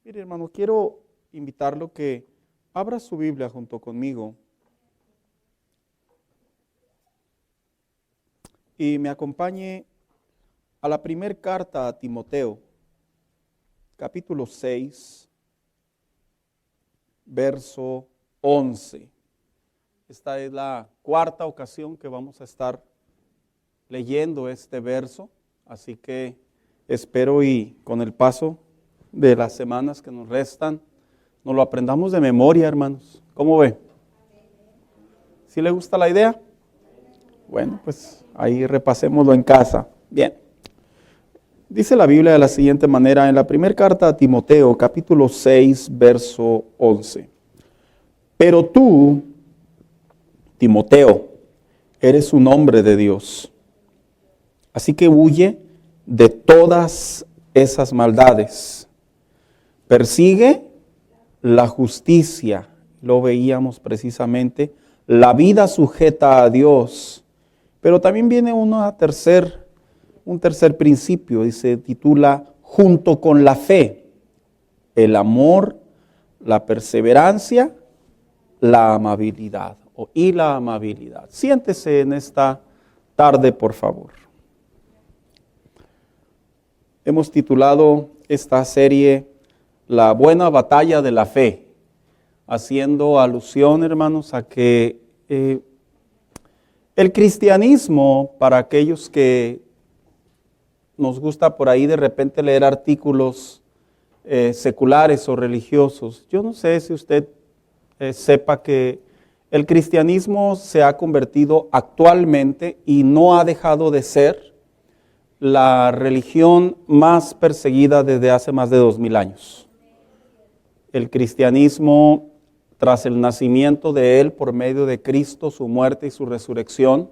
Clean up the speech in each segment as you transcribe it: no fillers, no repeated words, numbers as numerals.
Mire, hermano, quiero invitarlo que abra su Biblia junto conmigo y me acompañe a la primera carta a Timoteo, capítulo 6, verso 11. Esta es la cuarta ocasión que vamos a estar leyendo este verso, así que espero y con el paso de las semanas que nos restan, nos lo aprendamos de memoria, hermanos. ¿Cómo ve? ¿Sí le gusta la idea? Bueno, pues ahí repasémoslo en casa. Bien. Dice la Biblia de la siguiente manera, en la primera carta a Timoteo, capítulo 6, verso 11. Pero tú, Timoteo, eres un hombre de Dios. Así que huye de todas esas maldades. Persigue la justicia, lo veíamos precisamente, la vida sujeta a Dios. Pero también viene un tercer principio, y se titula junto con la fe, el amor, la perseverancia, la amabilidad y la amabilidad. Siéntese en esta tarde, por favor. Hemos titulado esta serie La buena batalla de la fe, haciendo alusión, hermanos, a que el cristianismo, para aquellos que nos gusta por ahí de repente leer artículos seculares o religiosos, yo no sé si usted sepa que el cristianismo se ha convertido actualmente y no ha dejado de ser la religión más perseguida desde hace más de 2000 años. El cristianismo, tras el nacimiento de él por medio de Cristo, su muerte y su resurrección,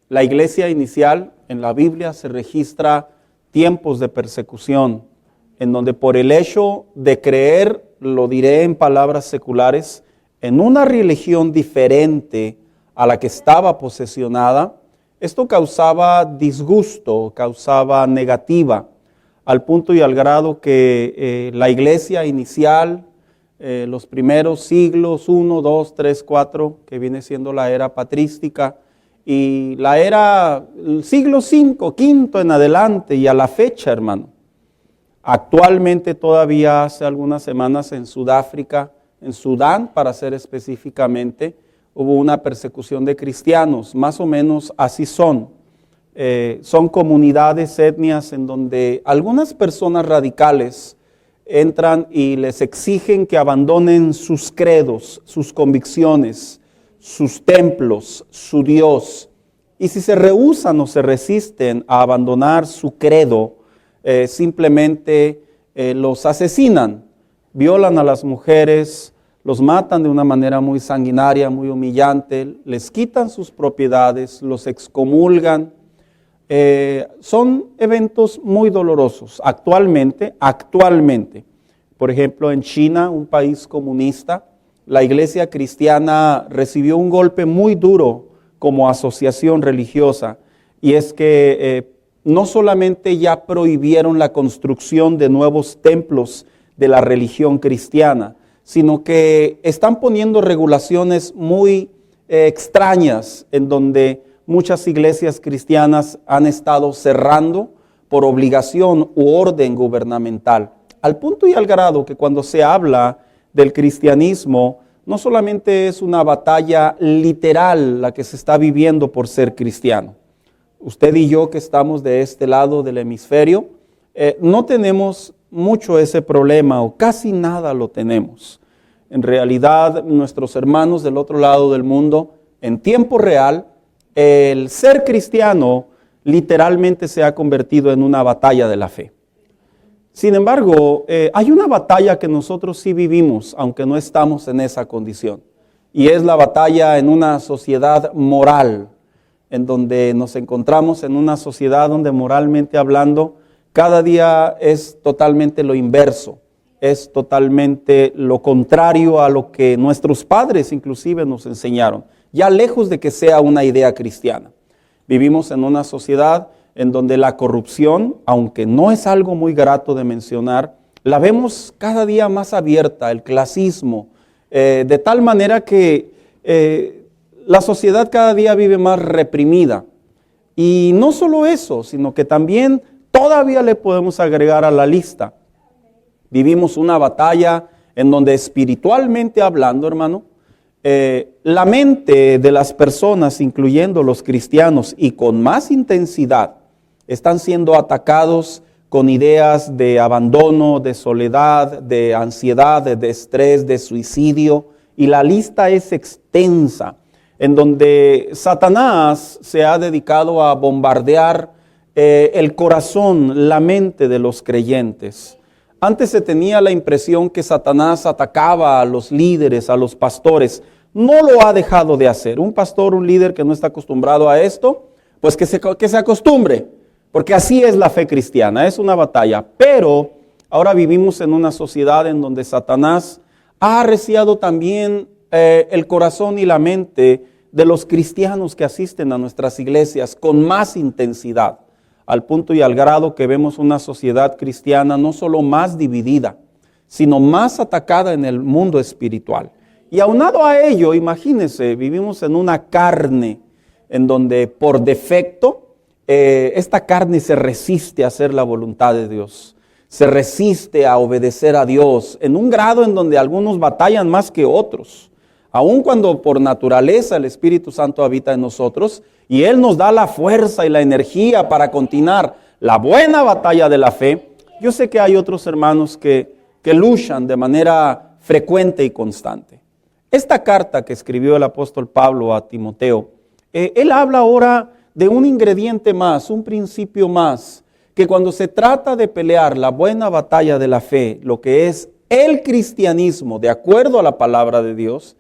la iglesia inicial en la Biblia se registra tiempos de persecución, en donde por el hecho de creer, lo diré en palabras seculares, en una religión diferente a la que estaba posesionada, esto causaba disgusto, causaba negativa, al punto y al grado que la iglesia inicial, los primeros siglos, 1, 2, 3, 4, que viene siendo la era patrística, y la era, el siglo V en adelante y a la fecha, hermano. Actualmente todavía hace algunas semanas en Sudáfrica, en Sudán para ser específicamente, hubo una persecución de cristianos, más o menos así son. Son comunidades, etnias en donde algunas personas radicales entran y les exigen que abandonen sus credos, sus convicciones, sus templos, su Dios. Y si se rehúsan o se resisten a abandonar su credo, simplemente los asesinan, violan a las mujeres, los matan de una manera muy sanguinaria, muy humillante, les quitan sus propiedades, los excomulgan. Son eventos muy dolorosos. Actualmente, por ejemplo, en China, un país comunista, la iglesia cristiana recibió un golpe muy duro como asociación religiosa, y es que no solamente ya prohibieron la construcción de nuevos templos de la religión cristiana, sino que están poniendo regulaciones muy extrañas en donde muchas iglesias cristianas han estado cerrando por obligación u orden gubernamental, al punto y al grado que cuando se habla del cristianismo, no solamente es una batalla literal la que se está viviendo por ser cristiano. Usted y yo que estamos de este lado del hemisferio, no tenemos mucho ese problema o casi nada lo tenemos. En realidad, nuestros hermanos del otro lado del mundo, en tiempo real, el ser cristiano literalmente se ha convertido en una batalla de la fe. Sin embargo, hay una batalla que nosotros sí vivimos, aunque no estamos en esa condición. Y es la batalla en una sociedad moral, en donde nos encontramos en una sociedad donde moralmente hablando, cada día es totalmente lo inverso. Es totalmente lo contrario a lo que nuestros padres inclusive nos enseñaron, ya lejos de que sea una idea cristiana. Vivimos en una sociedad en donde la corrupción, aunque no es algo muy grato de mencionar, la vemos cada día más abierta, el clasismo, de tal manera que la sociedad cada día vive más reprimida. Y no solo eso, sino que también todavía le podemos agregar a la lista. Vivimos una batalla en donde espiritualmente hablando, hermano, la mente de las personas, incluyendo los cristianos, y con más intensidad, están siendo atacados con ideas de abandono, de soledad, de ansiedad, de estrés, de suicidio, y la lista es extensa, en donde Satanás se ha dedicado a bombardear el corazón, la mente de los creyentes. Antes se tenía la impresión que Satanás atacaba a los líderes, a los pastores. No lo ha dejado de hacer. Un pastor, un líder que no está acostumbrado a esto, pues que se acostumbre, porque así es la fe cristiana, es una batalla. Pero ahora vivimos en una sociedad en donde Satanás ha arreciado también el corazón y la mente de los cristianos que asisten a nuestras iglesias con más intensidad, al punto y al grado que vemos una sociedad cristiana no solo más dividida, sino más atacada en el mundo espiritual. Y aunado a ello, imagínense, vivimos en una carne en donde por defecto esta carne se resiste a hacer la voluntad de Dios, se resiste a obedecer a Dios en un grado en donde algunos batallan más que otros. Aun cuando por naturaleza el Espíritu Santo habita en nosotros y Él nos da la fuerza y la energía para continuar la buena batalla de la fe, yo sé que hay otros hermanos que luchan de manera frecuente y constante. Esta carta que escribió el apóstol Pablo a Timoteo, él habla ahora de un ingrediente más, un principio más, que cuando se trata de pelear la buena batalla de la fe, lo que es el cristianismo de acuerdo a la palabra de Dios,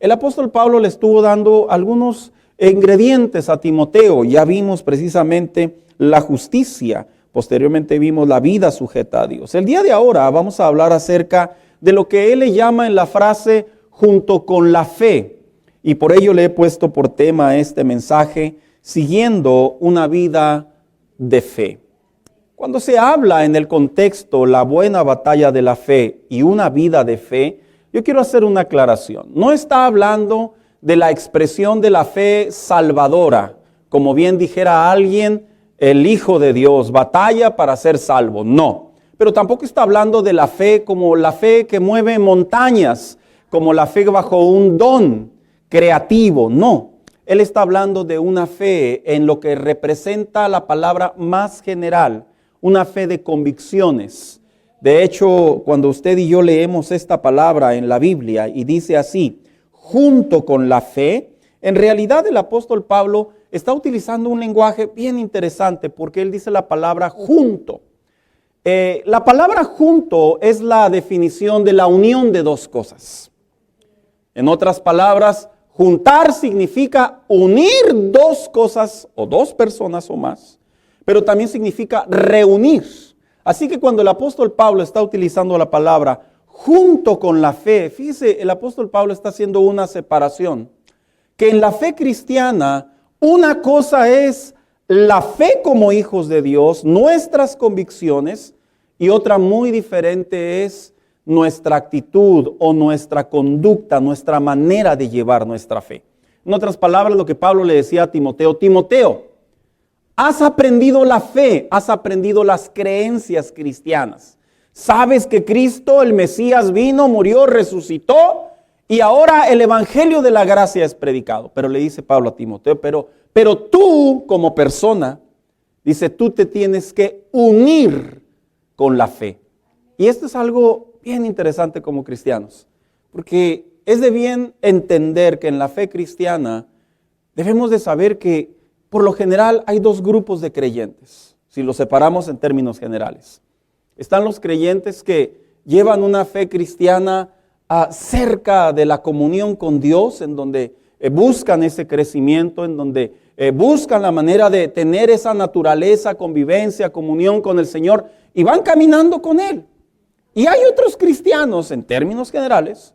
el apóstol Pablo le estuvo dando algunos ingredientes a Timoteo. Ya vimos precisamente la justicia, posteriormente vimos la vida sujeta a Dios. El día de ahora vamos a hablar acerca de lo que él le llama en la frase junto con la fe. Y por ello le he puesto por tema este mensaje, siguiendo una vida de fe. Cuando se habla en el contexto la buena batalla de la fe y una vida de fe, yo quiero hacer una aclaración. No está hablando de la expresión de la fe salvadora, como bien dijera alguien, el Hijo de Dios, batalla para ser salvo. No, pero tampoco está hablando de la fe como la fe que mueve montañas, como la fe bajo un don creativo. No, él está hablando de una fe en lo que representa la palabra más general, una fe de convicciones. De hecho, cuando usted y yo leemos esta palabra en la Biblia y dice así, junto con la fe, en realidad el apóstol Pablo está utilizando un lenguaje bien interesante porque él dice la palabra junto. La palabra junto es la definición de la unión de dos cosas. En otras palabras, juntar significa unir dos cosas o dos personas o más, pero también significa reunir. Así que cuando el apóstol Pablo está utilizando la palabra junto con la fe, fíjese, el apóstol Pablo está haciendo una separación. Que en la fe cristiana, una cosa es la fe como hijos de Dios, nuestras convicciones, y otra muy diferente es nuestra actitud o nuestra conducta, nuestra manera de llevar nuestra fe. En otras palabras, lo que Pablo le decía a Timoteo, Timoteo, has aprendido la fe, has aprendido las creencias cristianas. Sabes que Cristo, el Mesías, vino, murió, resucitó y ahora el evangelio de la gracia es predicado. Pero le dice Pablo a Timoteo, pero tú como persona, dice, tú te tienes que unir con la fe. Y esto es algo bien interesante como cristianos, porque es de bien entender que en la fe cristiana debemos de saber que por lo general hay dos grupos de creyentes, si los separamos en términos generales. Están los creyentes que llevan una fe cristiana cerca de la comunión con Dios, en donde buscan ese crecimiento, en donde buscan la manera de tener esa naturaleza, convivencia, comunión con el Señor y van caminando con Él. Y hay otros cristianos, en términos generales,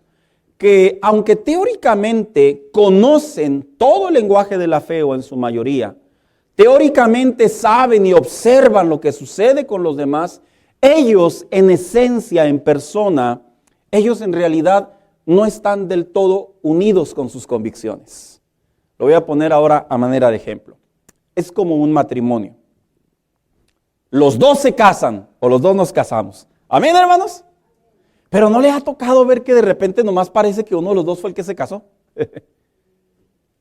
que aunque teóricamente conocen todo el lenguaje de la fe o en su mayoría, teóricamente saben y observan lo que sucede con los demás, ellos en esencia, en persona, ellos en realidad no están del todo unidos con sus convicciones. Lo voy a poner ahora a manera de ejemplo. Es como un matrimonio. Los dos se casan o los dos nos casamos. ¿Amén, hermanos? Pero ¿no les ha tocado ver que de repente nomás parece que uno de los dos fue el que se casó?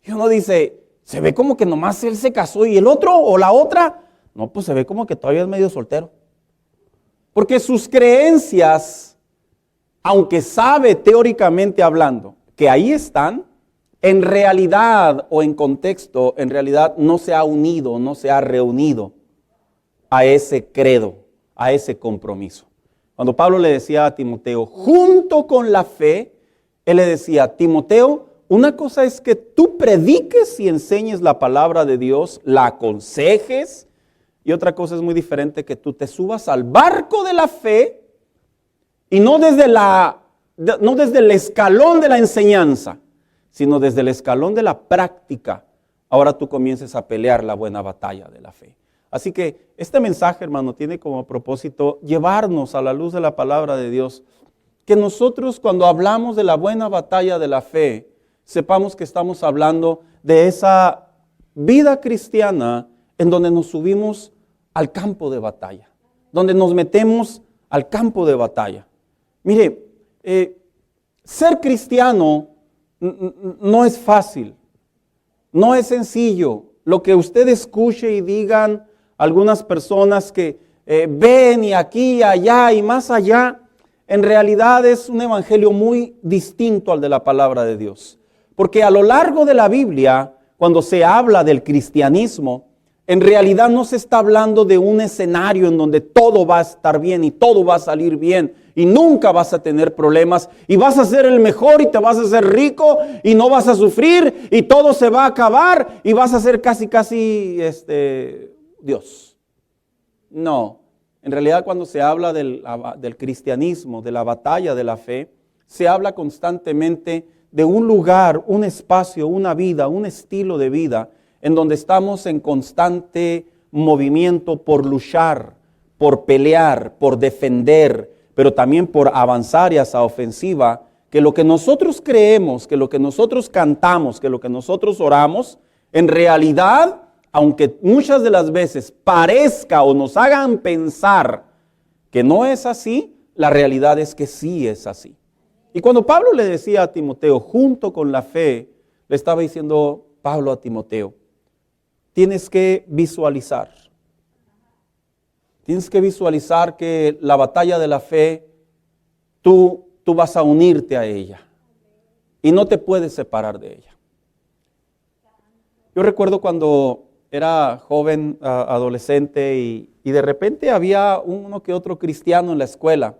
Y uno dice, se ve como que nomás él se casó y el otro o la otra, no, pues se ve como que todavía es medio soltero. Porque sus creencias, aunque sabe teóricamente hablando que ahí están, en realidad o en contexto, en realidad no se ha unido, no se ha reunido a ese credo, a ese compromiso. Cuando Pablo le decía a Timoteo, junto con la fe, él le decía, Timoteo, una cosa es que tú prediques y enseñes la palabra de Dios, la aconsejes, y otra cosa es muy diferente que tú te subas al barco de la fe y no desde el escalón de la enseñanza, sino desde el escalón de la práctica. Ahora tú comiences a pelear la buena batalla de la fe. Así que este mensaje, hermano, tiene como propósito llevarnos a la luz de la palabra de Dios, que nosotros cuando hablamos de la buena batalla de la fe, sepamos que estamos hablando de esa vida cristiana en donde nos subimos al campo de batalla, donde nos metemos al campo de batalla. Mire, ser cristiano no es fácil, no es sencillo. Lo que usted escuche y digan algunas personas que ven y aquí y allá y más allá, en realidad es un evangelio muy distinto al de la palabra de Dios. Porque a lo largo de la Biblia, cuando se habla del cristianismo, en realidad no se está hablando de un escenario en donde todo va a estar bien y todo va a salir bien y nunca vas a tener problemas y vas a ser el mejor y te vas a hacer rico y no vas a sufrir y todo se va a acabar y vas a ser casi Dios. No, en realidad cuando se habla del cristianismo, de la batalla de la fe, se habla constantemente de un lugar, un espacio, una vida, un estilo de vida en donde estamos en constante movimiento por luchar, por pelear, por defender, pero también por avanzar y esa ofensiva, que lo que nosotros creemos, que lo que nosotros cantamos, que lo que nosotros oramos, en realidad, aunque muchas de las veces parezca o nos hagan pensar que no es así, la realidad es que sí es así. Y cuando Pablo le decía a Timoteo, junto con la fe, le estaba diciendo Pablo a Timoteo, tienes que visualizar. Tienes que visualizar que la batalla de la fe, tú vas a unirte a ella. Y no te puedes separar de ella. Yo recuerdo cuando era joven, adolescente, y de repente había uno que otro cristiano en la escuela.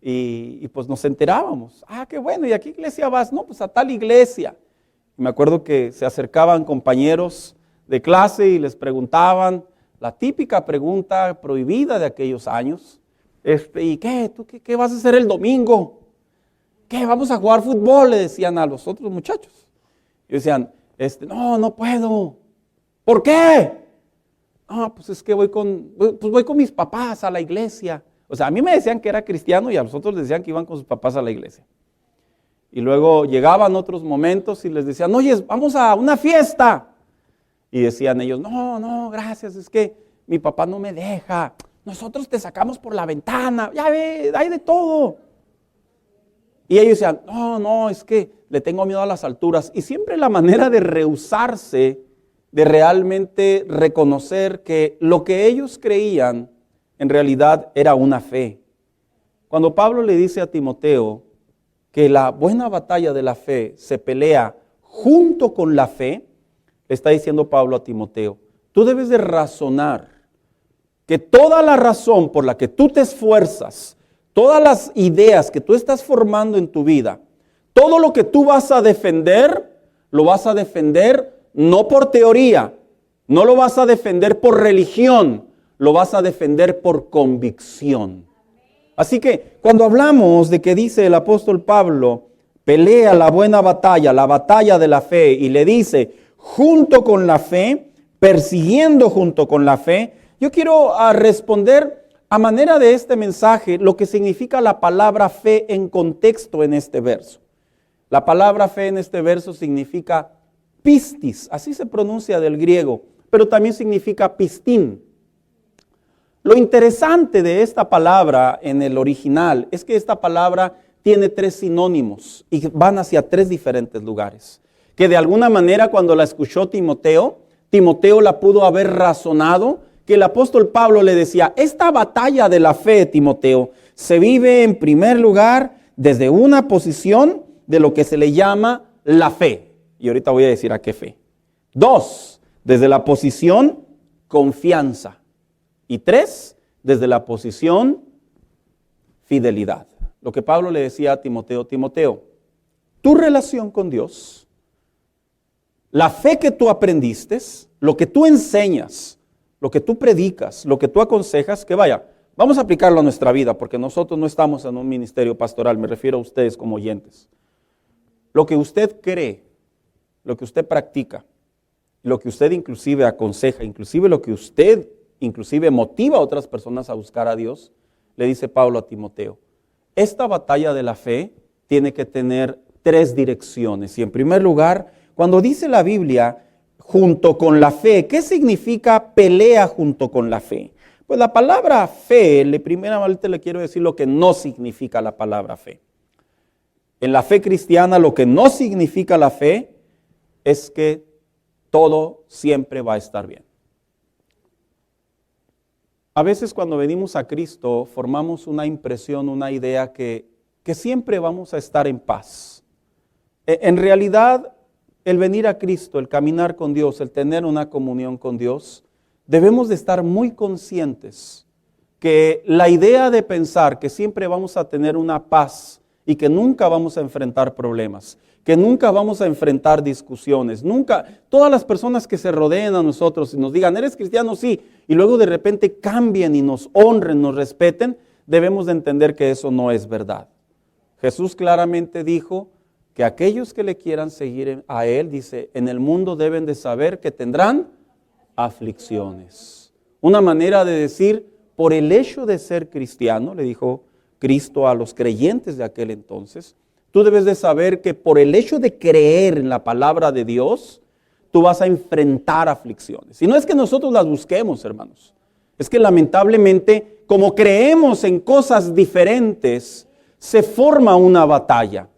Y pues nos enterábamos. Ah, qué bueno, ¿y a qué iglesia vas? No, pues a tal iglesia. Y me acuerdo que se acercaban compañeros de clase y les preguntaban la típica pregunta prohibida de aquellos años. ¿Y qué? ¿Tú qué vas a hacer el domingo? ¿Qué? ¿Vamos a jugar fútbol? Le decían a los otros muchachos. Y decían, no puedo. ¿Por qué? No, pues es que voy con mis papás a la iglesia. O sea, a mí me decían que era cristiano y a los otros les decían que iban con sus papás a la iglesia. Y luego llegaban otros momentos y les decían, oye, vamos a una fiesta. Y decían ellos, no, gracias, es que mi papá no me deja. Nosotros te sacamos por la ventana, ya ve, hay de todo. Y ellos decían, no, es que le tengo miedo a las alturas. Y siempre la manera de rehusarse, de realmente reconocer que lo que ellos creían en realidad era una fe. Cuando Pablo le dice a Timoteo que la buena batalla de la fe se pelea junto con la fe, le está diciendo Pablo a Timoteo, tú debes de razonar que toda la razón por la que tú te esfuerzas, todas las ideas que tú estás formando en tu vida, todo lo que tú vas a defender, lo vas a defender no por teoría, no lo vas a defender por religión, lo vas a defender por convicción. Así que cuando hablamos de que dice el apóstol Pablo, pelea la buena batalla, la batalla de la fe, y le dice, junto con la fe, persiguiendo junto con la fe, yo quiero responder a manera de este mensaje, lo que significa la palabra fe en contexto en este verso. La palabra fe en este verso significa pistis, así se pronuncia del griego, pero también significa pistín. Lo interesante de esta palabra en el original es que esta palabra tiene 3 sinónimos y van hacia 3 diferentes lugares. Que de alguna manera cuando la escuchó Timoteo la pudo haber razonado, que el apóstol Pablo le decía, esta batalla de la fe, Timoteo, se vive en primer lugar desde una posición de lo que se le llama la fe. Y ahorita voy a decir a qué fe. 2, desde la posición confianza. Y 3, desde la posición fidelidad. Lo que Pablo le decía a Timoteo, tu relación con Dios, la fe que tú aprendiste, lo que tú enseñas, lo que tú predicas, lo que tú aconsejas, que vaya, vamos a aplicarlo a nuestra vida, porque nosotros no estamos en un ministerio pastoral, me refiero a ustedes como oyentes. Lo que usted cree, lo que usted practica, lo que usted inclusive aconseja, inclusive lo que usted motiva a otras personas a buscar a Dios, le dice Pablo a Timoteo, esta batalla de la fe tiene que tener 3 direcciones. Y en primer lugar, cuando dice la Biblia, junto con la fe, ¿qué significa pelea junto con la fe? Pues la palabra fe, primeramente le quiero decir lo que no significa la palabra fe. En la fe cristiana lo que no significa la fe es que todo siempre va a estar bien. A veces cuando venimos a Cristo formamos una impresión, una idea que siempre vamos a estar en paz. En realidad, el venir a Cristo, el caminar con Dios, el tener una comunión con Dios, debemos de estar muy conscientes que la idea de pensar que siempre vamos a tener una paz y que nunca vamos a enfrentar problemas, que nunca vamos a enfrentar discusiones, nunca, todas las personas que se rodeen a nosotros y nos digan, ¿eres cristiano? Sí, y luego de repente cambien y nos honren, nos respeten, debemos de entender que eso no es verdad. Jesús claramente dijo que aquellos que le quieran seguir a Él, dice, en el mundo deben de saber que tendrán aflicciones. Una manera de decir, por el hecho de ser cristiano, le dijo Cristo a los creyentes de aquel entonces, tú debes de saber que por el hecho de creer en la palabra de Dios, tú vas a enfrentar aflicciones. Y no es que nosotros las busquemos, hermanos. Es que lamentablemente, como creemos en cosas diferentes, se forma una batalla.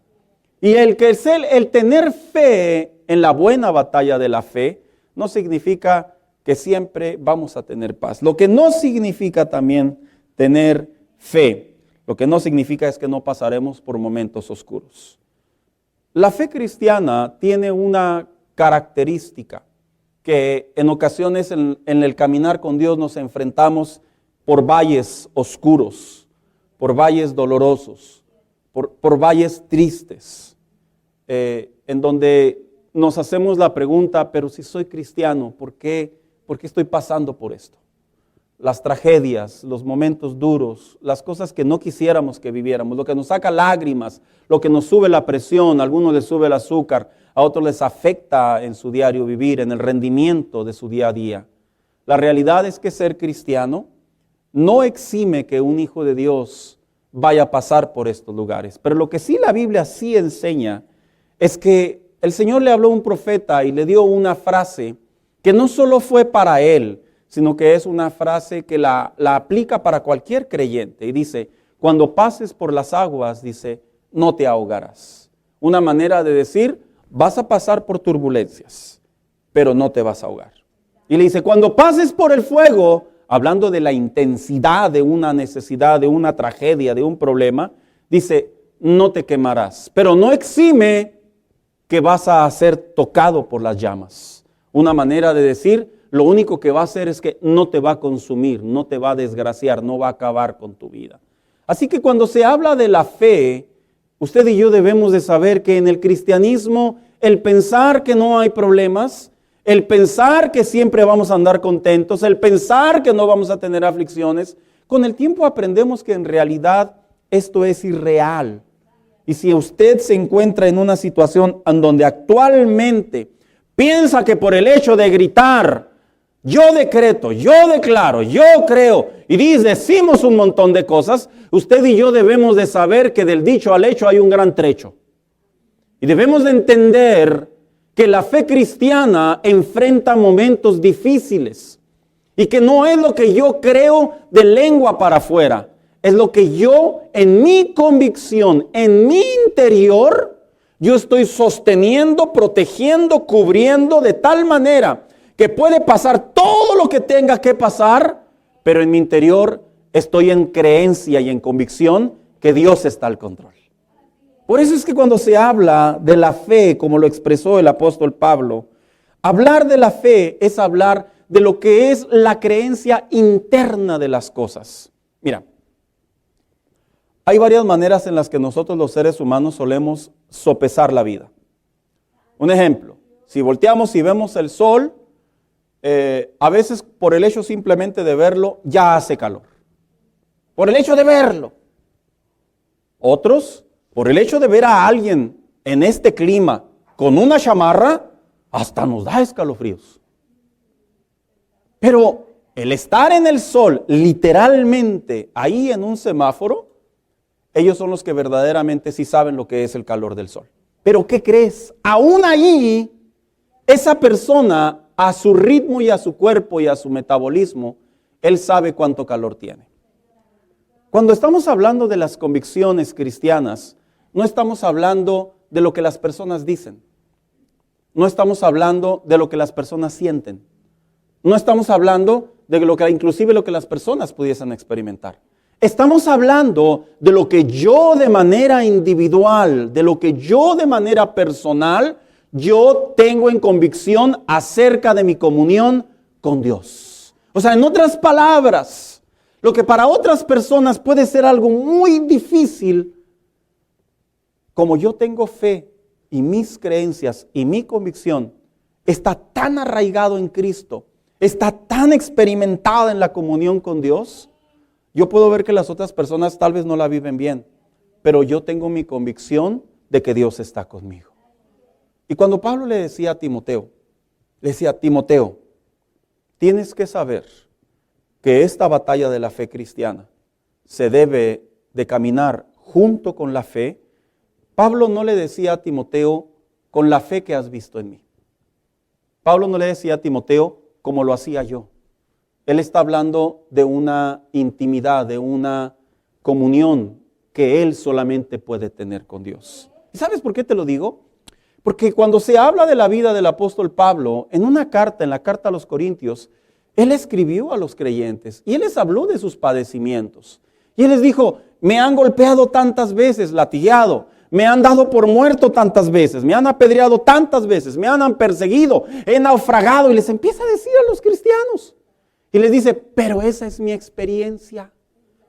Y el tener fe en la buena batalla de la fe, no significa que siempre vamos a tener paz. Lo que no significa también tener fe. Lo que no significa es que no pasaremos por momentos oscuros. La fe cristiana tiene una característica que en ocasiones en el caminar con Dios nos enfrentamos por valles oscuros, por valles dolorosos, por valles tristes, en donde nos hacemos la pregunta, pero si soy cristiano, ¿por qué estoy pasando por esto? Las tragedias, los momentos duros, las cosas que no quisiéramos que viviéramos, lo que nos saca lágrimas, lo que nos sube la presión, a algunos les sube el azúcar, a otros les afecta en su diario vivir, en el rendimiento de su día a día. La realidad es que ser cristiano no exime que un hijo de Dios vaya a pasar por estos lugares, pero lo que sí la Biblia sí enseña es que el Señor le habló a un profeta y le dio una frase que no solo fue para él, sino que es una frase que la aplica para cualquier creyente. Y dice, cuando pases por las aguas, dice, no te ahogarás. Una manera de decir, vas a pasar por turbulencias, pero no te vas a ahogar. Y le dice, cuando pases por el fuego, hablando de la intensidad de una necesidad, de una tragedia, de un problema, dice, no te quemarás, pero no exime que vas a ser tocado por las llamas. Una manera de decir, lo único que va a hacer es que no te va a consumir, no te va a desgraciar, no va a acabar con tu vida. Así que cuando se habla de la fe, usted y yo debemos de saber que en el cristianismo, el pensar que no hay problemas, el pensar que siempre vamos a andar contentos, el pensar que no vamos a tener aflicciones, con el tiempo aprendemos que en realidad esto es irreal. Y si usted se encuentra en una situación en donde actualmente piensa que por el hecho de gritar, yo decreto, yo declaro, yo creo, y decimos un montón de cosas, usted y yo debemos de saber que del dicho al hecho hay un gran trecho. Y debemos de entender que la fe cristiana enfrenta momentos difíciles y que no es lo que yo creo de lengua para afuera, es lo que yo en mi convicción, en mi interior, yo estoy sosteniendo, protegiendo, cubriendo de tal manera que puede pasar todo lo que tenga que pasar, pero en mi interior estoy en creencia y en convicción que Dios está al control. Por eso es que cuando se habla de la fe, como lo expresó el apóstol Pablo, hablar de la fe es hablar de lo que es la creencia interna de las cosas. Mira, hay varias maneras en las que nosotros los seres humanos solemos sopesar la vida. Un ejemplo, si volteamos y vemos el sol, a veces por el hecho simplemente de verlo ya hace calor. Por el hecho de verlo. Otros, por el hecho de ver a alguien en este clima con una chamarra, hasta nos da escalofríos. Pero el estar en el sol, literalmente ahí en un semáforo, ellos son los que verdaderamente sí saben lo que es el calor del sol. Pero ¿qué crees? Aún ahí, esa persona a su ritmo y a su cuerpo y a su metabolismo, él sabe cuánto calor tiene. Cuando estamos hablando de las convicciones cristianas, no estamos hablando de lo que las personas dicen. No estamos hablando de lo que las personas sienten. No estamos hablando de lo que inclusive lo que las personas pudiesen experimentar. Estamos hablando de lo que yo de manera individual, de lo que yo de manera personal, yo tengo en convicción acerca de mi comunión con Dios. O sea, en otras palabras, lo que para otras personas puede ser algo muy difícil, como yo tengo fe y mis creencias y mi convicción está tan arraigado en Cristo, está tan experimentada en la comunión con Dios, yo puedo ver que las otras personas tal vez no la viven bien, pero yo tengo mi convicción de que Dios está conmigo. Y cuando Pablo le decía a Timoteo, tienes que saber que esta batalla de la fe cristiana se debe de caminar junto con la fe. Pablo no le decía a Timoteo, con la fe que has visto en mí. Pablo no le decía a Timoteo como lo hacía yo. Él está hablando de una intimidad, de una comunión que él solamente puede tener con Dios. ¿Y sabes por qué te lo digo? Porque cuando se habla de la vida del apóstol Pablo, en una carta, en la carta a los Corintios, él escribió a los creyentes y él les habló de sus padecimientos. Y él les dijo, me han golpeado tantas veces, latigado, me han dado por muerto tantas veces, me han apedreado tantas veces, me han perseguido, he naufragado. Y les empieza a decir a los cristianos. Y les dice, pero esa es mi experiencia.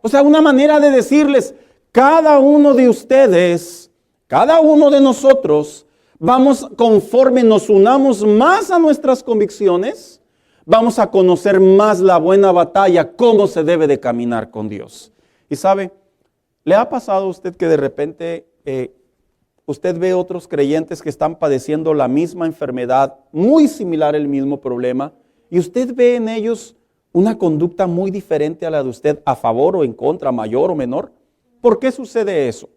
O sea, una manera de decirles, cada uno de ustedes, cada uno de nosotros, vamos, conforme nos unamos más a nuestras convicciones, vamos a conocer más la buena batalla, cómo se debe de caminar con Dios. Y sabe, ¿le ha pasado a usted que de repente usted ve otros creyentes que están padeciendo la misma enfermedad, muy similar el mismo problema, y usted ve en ellos una conducta muy diferente a la de usted, a favor o en contra, mayor o menor? ¿Por qué sucede eso?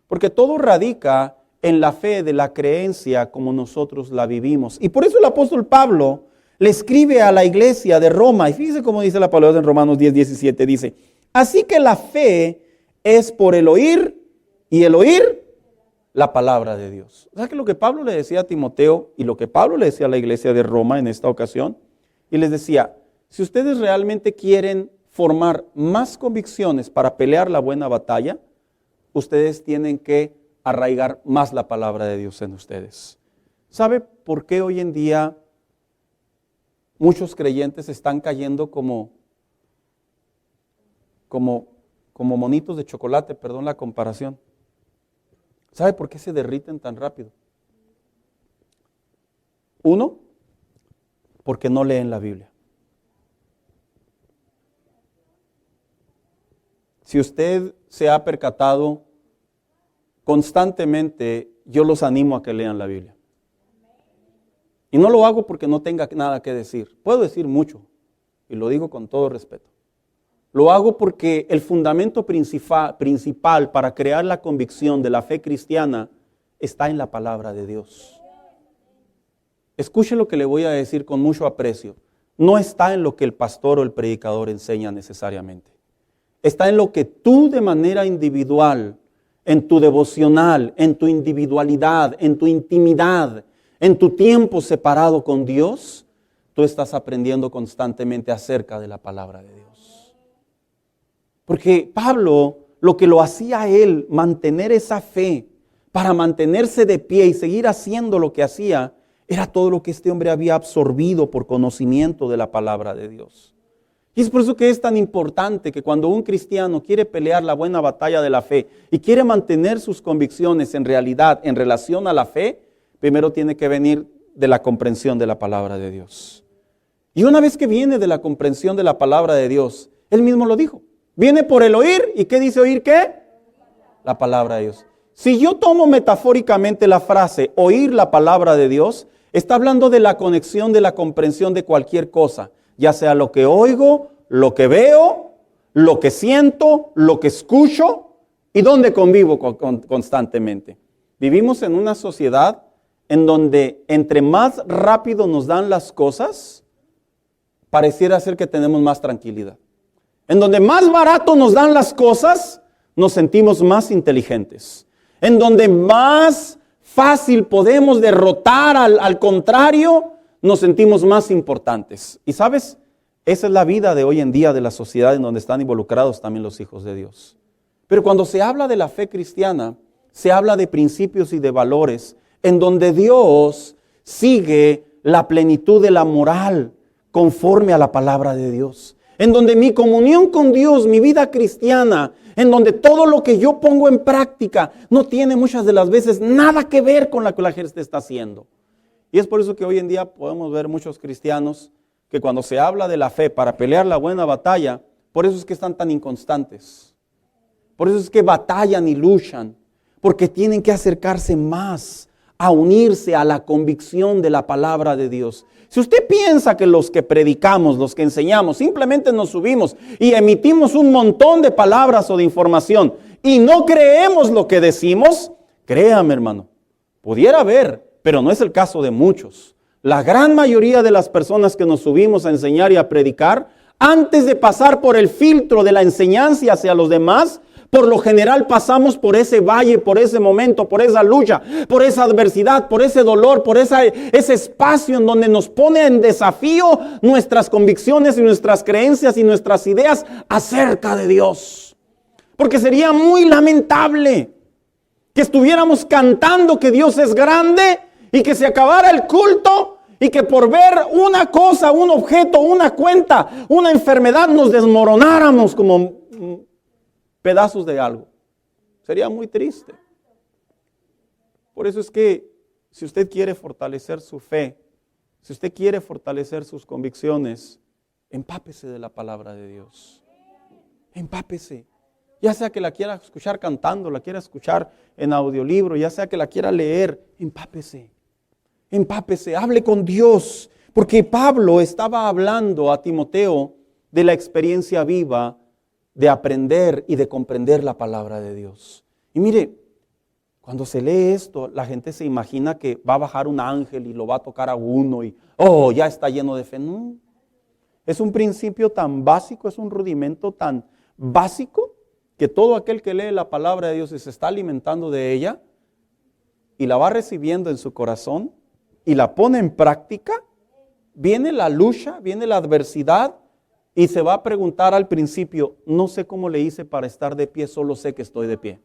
Porque todo radica en la fe de la creencia como nosotros la vivimos. Y por eso el apóstol Pablo le escribe a la iglesia de Roma, y fíjese cómo dice la palabra en Romanos 10:17, dice, así que la fe es por el oír, y el oír la palabra de Dios. O sea que lo que Pablo le decía a Timoteo, y lo que Pablo le decía a la iglesia de Roma en esta ocasión, y les decía, si ustedes realmente quieren formar más convicciones para pelear la buena batalla, ustedes tienen que arraigar más la palabra de Dios en ustedes. ¿Sabe por qué hoy en día muchos creyentes están cayendo como monitos de chocolate? Perdón la comparación. ¿Sabe por qué se derriten tan rápido? Uno, porque no leen la Biblia. Si usted se ha percatado, constantemente yo los animo a que lean la Biblia. Y no lo hago porque no tenga nada que decir. Puedo decir mucho, y lo digo con todo respeto. Lo hago porque el fundamento principal para crear la convicción de la fe cristiana está en la palabra de Dios. Escuche lo que le voy a decir con mucho aprecio. No está en lo que el pastor o el predicador enseña necesariamente. Está en lo que tú de manera individual, en tu devocional, en tu individualidad, en tu intimidad, en tu tiempo separado con Dios, tú estás aprendiendo constantemente acerca de la palabra de Dios. Porque Pablo, lo que lo hacía a él, mantener esa fe, para mantenerse de pie y seguir haciendo lo que hacía, era todo lo que este hombre había absorbido por conocimiento de la palabra de Dios. Y es por eso que es tan importante que cuando un cristiano quiere pelear la buena batalla de la fe y quiere mantener sus convicciones en realidad, en relación a la fe, primero tiene que venir de la comprensión de la palabra de Dios. Y una vez que viene de la comprensión de la palabra de Dios, él mismo lo dijo, viene por el oír. ¿Y qué dice oír qué? La palabra de Dios. Si yo tomo metafóricamente la frase oír la palabra de Dios, está hablando de la conexión, de la comprensión de cualquier cosa, ya sea lo que oigo, lo que veo, lo que siento, lo que escucho y donde convivo constantemente. Vivimos en una sociedad en donde entre más rápido nos dan las cosas, pareciera ser que tenemos más tranquilidad. En donde más barato nos dan las cosas, nos sentimos más inteligentes. En donde más fácil podemos derrotar al contrario, nos sentimos más importantes. Y sabes, esa es la vida de hoy en día de la sociedad en donde están involucrados también los hijos de Dios. Pero cuando se habla de la fe cristiana, se habla de principios y de valores en donde Dios sigue la plenitud de la moral conforme a la palabra de Dios. En donde mi comunión con Dios, mi vida cristiana, en donde todo lo que yo pongo en práctica no tiene muchas de las veces nada que ver con lo que la gente está haciendo. Y es por eso que hoy en día podemos ver muchos cristianos que cuando se habla de la fe para pelear la buena batalla, por eso es que están tan inconstantes. Por eso es que batallan y luchan, porque tienen que acercarse más a unirse a la convicción de la palabra de Dios. Si usted piensa que los que predicamos, los que enseñamos, simplemente nos subimos y emitimos un montón de palabras o de información y no creemos lo que decimos, créame hermano, pudiera haber, pero no es el caso de muchos. La gran mayoría de las personas que nos subimos a enseñar y a predicar, antes de pasar por el filtro de la enseñanza hacia los demás, por lo general pasamos por ese valle, por ese momento, por esa lucha, por esa adversidad, por ese dolor, por ese espacio en donde nos pone en desafío nuestras convicciones y nuestras creencias y nuestras ideas acerca de Dios. Porque sería muy lamentable que estuviéramos cantando que Dios es grande y que se acabara el culto y que por ver una cosa, un objeto, una cuenta, una enfermedad nos desmoronáramos como pedazos de algo. Sería muy triste. Por eso es que si usted quiere fortalecer su fe, si usted quiere fortalecer sus convicciones, empápese de la palabra de Dios. Empápese. Ya sea que la quiera escuchar cantando, la quiera escuchar en audiolibro, ya sea que la quiera leer, empápese. Empápese, hable con Dios. Porque Pablo estaba hablando a Timoteo de la experiencia viva de aprender y de comprender la palabra de Dios. Y mire, cuando se lee esto, la gente se imagina que va a bajar un ángel y lo va a tocar a uno y, ya está lleno de fe. No, es un principio tan básico, es un rudimento tan básico que todo aquel que lee la palabra de Dios y se está alimentando de ella y la va recibiendo en su corazón y la pone en práctica, viene la lucha, viene la adversidad, y se va a preguntar al principio, no sé cómo le hice para estar de pie, solo sé que estoy de pie.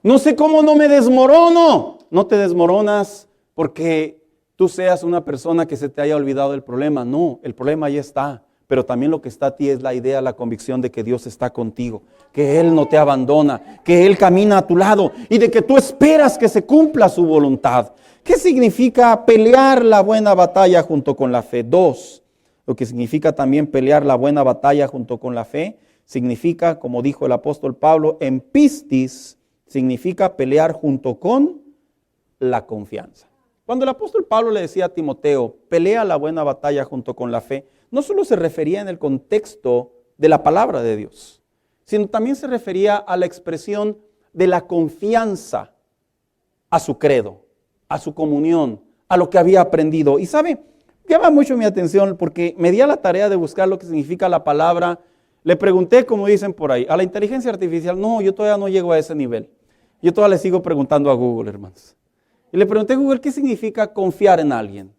No sé cómo no me desmorono. No te desmoronas porque tú seas una persona que se te haya olvidado el problema. No, el problema ya está. Pero también lo que está a ti es la idea, la convicción de que Dios está contigo, que Él no te abandona, que Él camina a tu lado y de que tú esperas que se cumpla su voluntad. ¿Qué significa pelear la buena batalla junto con la fe? 2. Lo que significa también pelear la buena batalla junto con la fe, significa, como dijo el apóstol Pablo, en pistis, significa pelear junto con la confianza. Cuando el apóstol Pablo le decía a Timoteo, pelea la buena batalla junto con la fe, no solo se refería en el contexto de la palabra de Dios, sino también se refería a la expresión de la confianza a su credo, a su comunión, a lo que había aprendido. Y sabe, llama mucho mi atención porque me di a la tarea de buscar lo que significa la palabra. Le pregunté, como dicen por ahí, a la inteligencia artificial. No, yo todavía no llego a ese nivel. Yo todavía le sigo preguntando a Google, hermanos. Y le pregunté a Google, ¿qué significa confiar en alguien?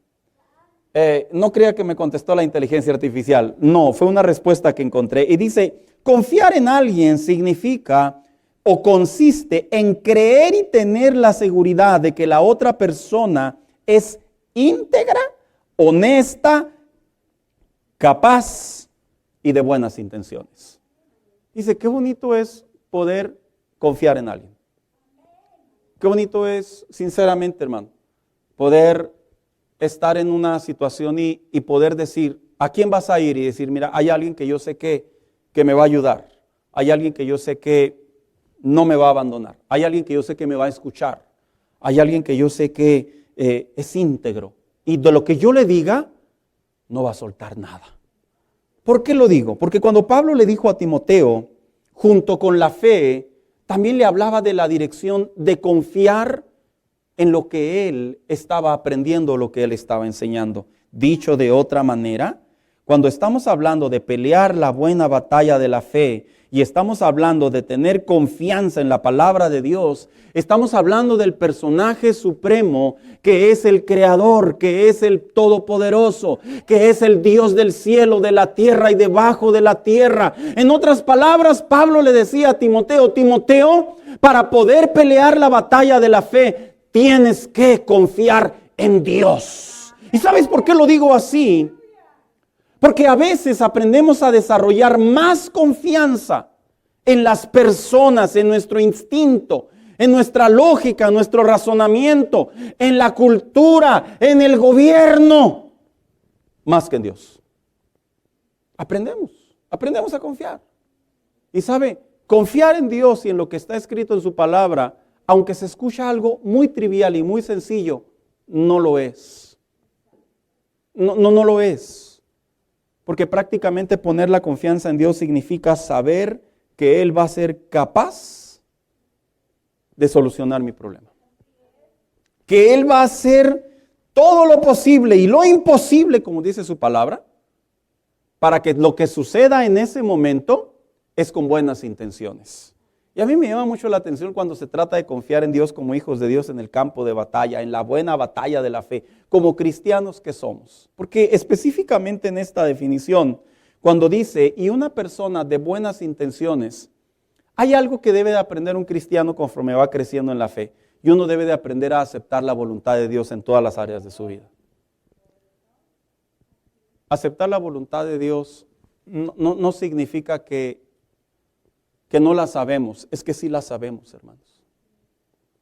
No crea que me contestó la inteligencia artificial. No, fue una respuesta que encontré. Y dice, confiar en alguien significa o consiste en creer y tener la seguridad de que la otra persona es íntegra, honesta, capaz y de buenas intenciones. Dice, qué bonito es poder confiar en alguien. Qué bonito es, sinceramente, hermano, poder estar en una situación y poder decir, ¿a quién vas a ir? Y decir, mira, hay alguien que yo sé que me va a ayudar. Hay alguien que yo sé que no me va a abandonar. Hay alguien que yo sé que me va a escuchar. Hay alguien que yo sé que es íntegro. Y de lo que yo le diga, no va a soltar nada. ¿Por qué lo digo? Porque cuando Pablo le dijo a Timoteo, junto con la fe, también le hablaba de la dirección de confiar en lo que él estaba aprendiendo, lo que él estaba enseñando. Dicho de otra manera, cuando estamos hablando de pelear la buena batalla de la fe y estamos hablando de tener confianza en la palabra de Dios, estamos hablando del personaje supremo que es el Creador, que es el Todopoderoso, que es el Dios del cielo, de la tierra y debajo de la tierra. En otras palabras, Pablo le decía a Timoteo, Timoteo, para poder pelear la batalla de la fe, tienes que confiar en Dios. ¿Y sabes por qué lo digo así? Porque a veces aprendemos a desarrollar más confianza en las personas, en nuestro instinto, en nuestra lógica, en nuestro razonamiento, en la cultura, en el gobierno, más que en Dios. Aprendemos a confiar. Y sabe, confiar en Dios y en lo que está escrito en su palabra, aunque se escucha algo muy trivial y muy sencillo, no lo es. No lo es. Porque prácticamente poner la confianza en Dios significa saber que Él va a ser capaz de solucionar mi problema. Que Él va a hacer todo lo posible y lo imposible, como dice su palabra, para que lo que suceda en ese momento es con buenas intenciones. Y a mí me llama mucho la atención cuando se trata de confiar en Dios como hijos de Dios en el campo de batalla, en la buena batalla de la fe, como cristianos que somos. Porque específicamente en esta definición, cuando dice, y una persona de buenas intenciones, hay algo que debe de aprender un cristiano conforme va creciendo en la fe. Y uno debe de aprender a aceptar la voluntad de Dios en todas las áreas de su vida. Aceptar la voluntad de Dios no significa que no la sabemos, es que sí la sabemos, hermanos.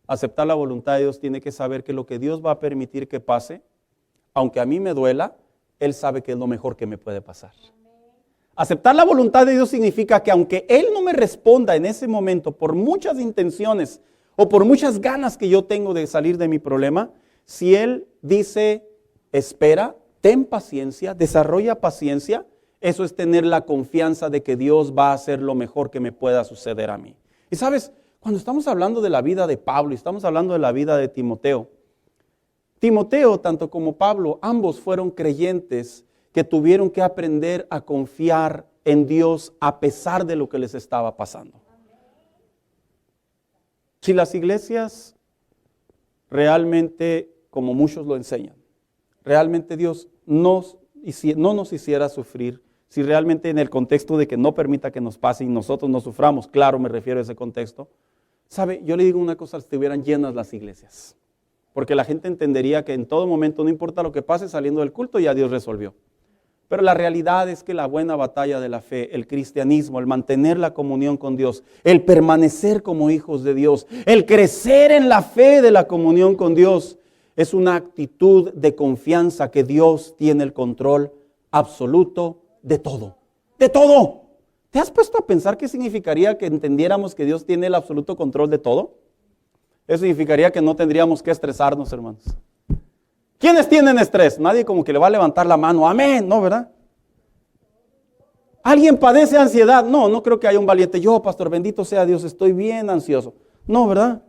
Aceptar la voluntad de Dios tiene que saber que lo que Dios va a permitir que pase, aunque a mí me duela, Él sabe que es lo mejor que me puede pasar. Aceptar la voluntad de Dios significa que aunque Él no me responda en ese momento por muchas intenciones o por muchas ganas que yo tengo de salir de mi problema, si Él dice, espera, ten paciencia, desarrolla paciencia, eso es tener la confianza de que Dios va a hacer lo mejor que me pueda suceder a mí. Y sabes, cuando estamos hablando de la vida de Pablo y estamos hablando de la vida de Timoteo, tanto como Pablo, ambos fueron creyentes que tuvieron que aprender a confiar en Dios a pesar de lo que les estaba pasando. Si las iglesias realmente, como muchos lo enseñan, realmente Dios no nos hiciera sufrir, si realmente en el contexto de que no permita que nos pase y nosotros no suframos, claro, me refiero a ese contexto, ¿sabe? Yo le digo una cosa, estuvieran llenas las iglesias, porque la gente entendería que en todo momento, no importa lo que pase, saliendo del culto ya Dios resolvió. Pero la realidad es que la buena batalla de la fe, el cristianismo, el mantener la comunión con Dios, el permanecer como hijos de Dios, el crecer en la fe de la comunión con Dios, es una actitud de confianza que Dios tiene el control absoluto de todo. ¡De todo! ¿Te has puesto a pensar qué significaría que entendiéramos que Dios tiene el absoluto control de todo? Eso significaría que no tendríamos que estresarnos, hermanos. ¿Quiénes tienen estrés? Nadie como que le va a levantar la mano, amén, ¿no, verdad? ¿Alguien padece ansiedad? No, no creo que haya un valiente. Yo, pastor, bendito sea Dios, estoy bien ansioso. No, ¿verdad?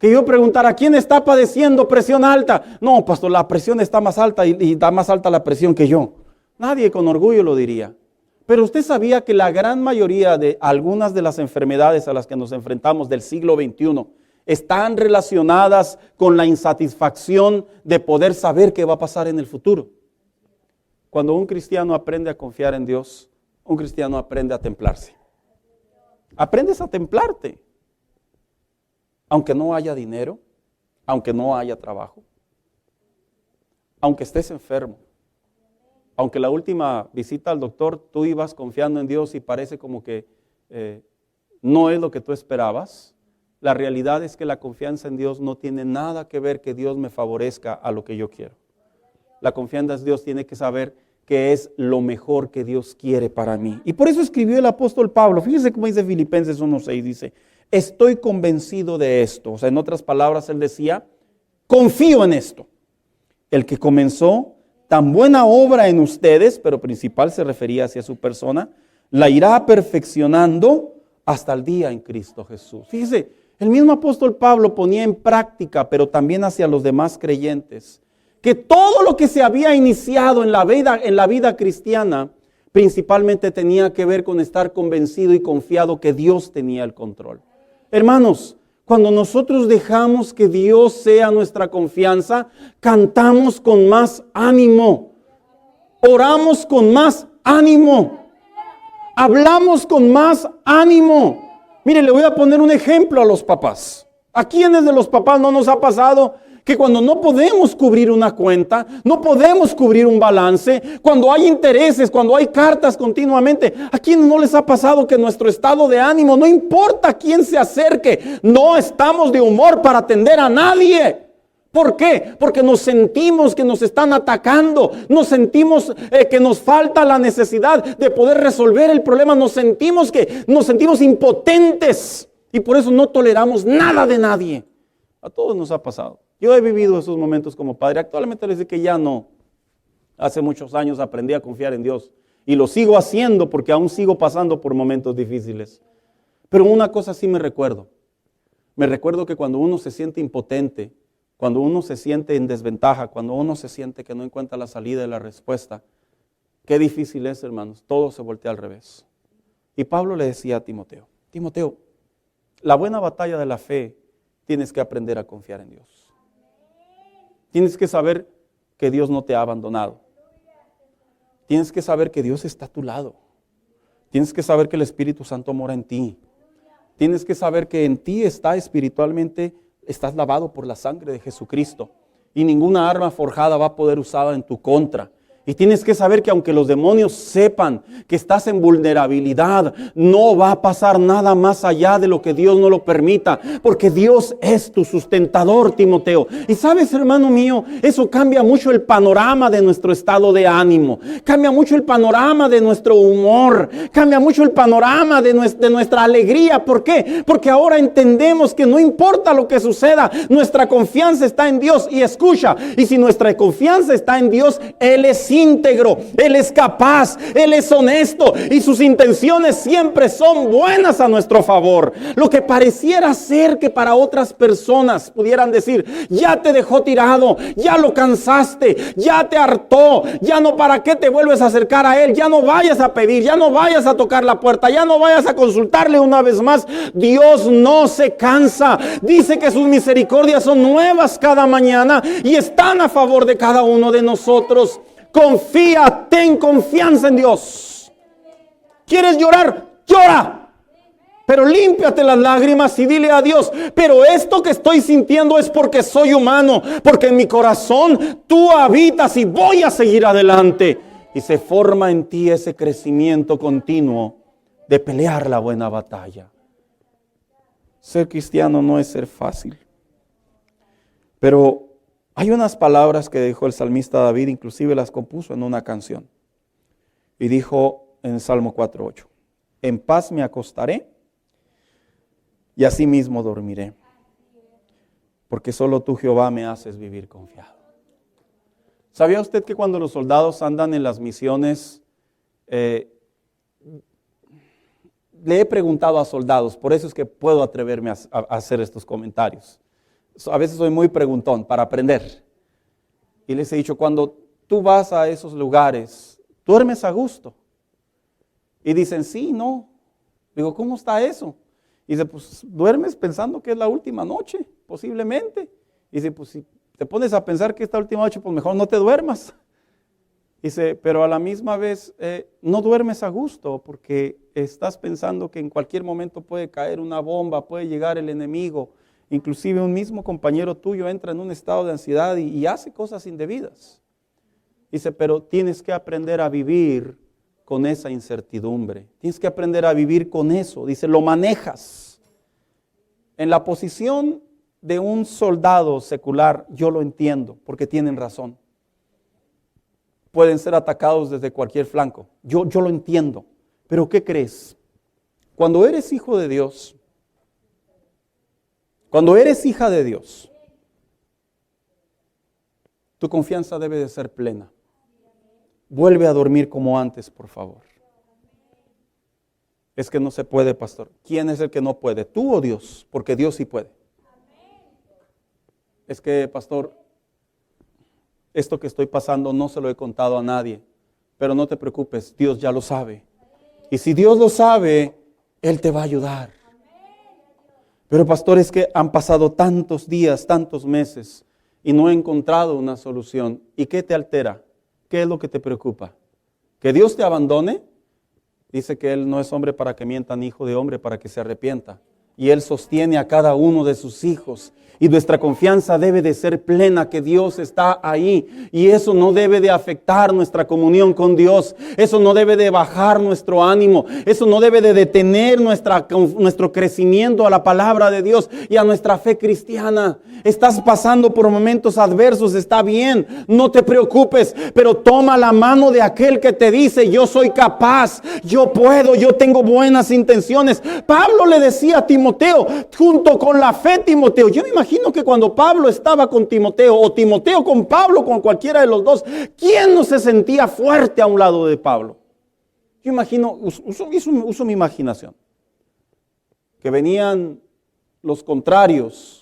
Que yo preguntara, ¿quién está padeciendo presión alta? No, pastor, la presión está más alta y está más alta la presión que yo. Nadie con orgullo lo diría. Pero usted sabía que la gran mayoría de algunas de las enfermedades a las que nos enfrentamos del siglo XXI están relacionadas con la insatisfacción de poder saber qué va a pasar en el futuro. Cuando un cristiano aprende a confiar en Dios, un cristiano aprende a templarse. Aprendes a templarte. Aunque no haya dinero, aunque no haya trabajo, aunque estés enfermo, aunque la última visita al doctor tú ibas confiando en Dios y parece como que no es lo que tú esperabas, la realidad es que la confianza en Dios no tiene nada que ver que Dios me favorezca a lo que yo quiero. La confianza en Dios tiene que saber que es lo mejor que Dios quiere para mí. Y por eso escribió el apóstol Pablo, fíjese cómo dice Filipenses 1:6, dice, estoy convencido de esto. O sea, en otras palabras, él decía, confío en esto. El que comenzó tan buena obra en ustedes, pero principal se refería hacia su persona, la irá perfeccionando hasta el día en Cristo Jesús. Fíjese, el mismo apóstol Pablo ponía en práctica, pero también hacia los demás creyentes, que todo lo que se había iniciado en la vida cristiana, principalmente tenía que ver con estar convencido y confiado que Dios tenía el control. Hermanos, cuando nosotros dejamos que Dios sea nuestra confianza, cantamos con más ánimo, oramos con más ánimo, hablamos con más ánimo. Mire, le voy a poner un ejemplo a los papás. ¿A quiénes de los papás no nos ha pasado que cuando no podemos cubrir una cuenta, no podemos cubrir un balance, cuando hay intereses, cuando hay cartas continuamente, ¿a quién no les ha pasado que nuestro estado de ánimo, no importa quién se acerque, no estamos de humor para atender a nadie? ¿Por qué? Porque nos sentimos que nos están atacando, nos sentimos que nos falta la necesidad de poder resolver el problema, nos sentimos impotentes y por eso no toleramos nada de nadie. A todos nos ha pasado. Yo he vivido esos momentos como padre. Actualmente les digo que ya no. Hace muchos años aprendí a confiar en Dios y lo sigo haciendo porque aún sigo pasando por momentos difíciles. Pero una cosa sí me recuerdo. Me recuerdo que cuando uno se siente impotente, cuando uno se siente en desventaja, cuando uno se siente que no encuentra la salida y la respuesta, qué difícil es, hermanos. Todo se voltea al revés. Y Pablo le decía a Timoteo, Timoteo, la buena batalla de la fe tienes que aprender a confiar en Dios. Tienes que saber que Dios no te ha abandonado. Tienes que saber que Dios está a tu lado. Tienes que saber que el Espíritu Santo mora en ti. Tienes que saber que en ti está espiritualmente, estás lavado por la sangre de Jesucristo. Y ninguna arma forjada va a poder usada en tu contra. Y tienes que saber que aunque los demonios sepan que estás en vulnerabilidad, no va a pasar nada más allá de lo que Dios no lo permita, porque Dios es tu sustentador, Timoteo. Y sabes, hermano mío, eso cambia mucho el panorama de nuestro estado de ánimo, cambia mucho el panorama de nuestro humor, cambia mucho el panorama de nuestra alegría. ¿Por qué? Porque ahora entendemos que no importa lo que suceda, nuestra confianza está en Dios. Y escucha, y si nuestra confianza está en Dios, Él es íntegro, Él es capaz, Él es honesto y sus intenciones siempre son buenas a nuestro favor. Lo que pareciera ser que para otras personas pudieran decir, ya te dejó tirado, ya lo cansaste, ya te hartó, ya no, ¿para qué te vuelves a acercar a Él? Ya no vayas a pedir, ya no vayas a tocar la puerta, ya no vayas a consultarle una vez más. Dios no se cansa, dice que sus misericordias son nuevas cada mañana y están a favor de cada uno de nosotros. Confía, ten confianza en Dios. ¿Quieres llorar? Llora. Pero límpiate las lágrimas y dile a Dios, pero esto que estoy sintiendo es porque soy humano, porque en mi corazón tú habitas y voy a seguir adelante. Y se forma en ti ese crecimiento continuo de pelear la buena batalla. Ser cristiano no es ser fácil. Pero hay unas palabras que dijo el salmista David, inclusive las compuso en una canción. Y dijo en el Salmo 4:8, en paz me acostaré y asimismo dormiré, porque solo tú, Jehová, me haces vivir confiado. ¿Sabía usted que cuando los soldados andan en las misiones, le he preguntado a soldados, por eso es que puedo atreverme a hacer estos comentarios. A veces soy muy preguntón para aprender. Y les he dicho, cuando tú vas a esos lugares, ¿duermes a gusto? Y dicen, sí, no. Digo, ¿cómo está eso? Y dice, pues duermes pensando que es la última noche, posiblemente. Y dice, pues si te pones a pensar que esta última noche, pues mejor no te duermas. Dice, pero a la misma vez no duermes a gusto porque estás pensando que en cualquier momento puede caer una bomba, puede llegar el enemigo. Inclusive un mismo compañero tuyo entra en un estado de ansiedad y hace cosas indebidas. Dice, pero tienes que aprender a vivir con esa incertidumbre. Tienes que aprender a vivir con eso. Dice, lo manejas. En la posición de un soldado secular, yo lo entiendo, porque tienen razón. Pueden ser atacados desde cualquier flanco. Yo lo entiendo. Pero ¿qué crees? Cuando eres hijo de Dios, cuando eres hija de Dios, tu confianza debe de ser plena. Vuelve a dormir como antes, por favor. Es que no se puede, pastor. ¿Quién es el que no puede? ¿Tú o Dios? Porque Dios sí puede. Es que, pastor, esto que estoy pasando no se lo he contado a nadie. Pero no te preocupes, Dios ya lo sabe. Y si Dios lo sabe, Él te va a ayudar. Pero, pastor, es que han pasado tantos días, tantos meses y no he encontrado una solución. ¿Y qué te altera? ¿Qué es lo que te preocupa? ¿Que Dios te abandone? Dice que Él no es hombre para que mienta, ni hijo de hombre para que se arrepienta. Y Él sostiene a cada uno de sus hijos. Y nuestra confianza debe de ser plena, que Dios está ahí. Y eso no debe de afectar nuestra comunión con Dios. Eso no debe de bajar nuestro ánimo. Eso no debe de detener nuestro crecimiento a la palabra de Dios y a nuestra fe cristiana. Estás pasando por momentos adversos, está bien, no te preocupes, pero toma la mano de aquel que te dice, yo soy capaz, yo puedo, yo tengo buenas intenciones. Pablo le decía a Timoteo, junto con la fe, Timoteo. Yo me imagino que cuando Pablo estaba con Timoteo, o Timoteo con Pablo, con cualquiera de los dos, ¿quién no se sentía fuerte a un lado de Pablo? Yo imagino, uso mi imaginación, que venían los contrarios.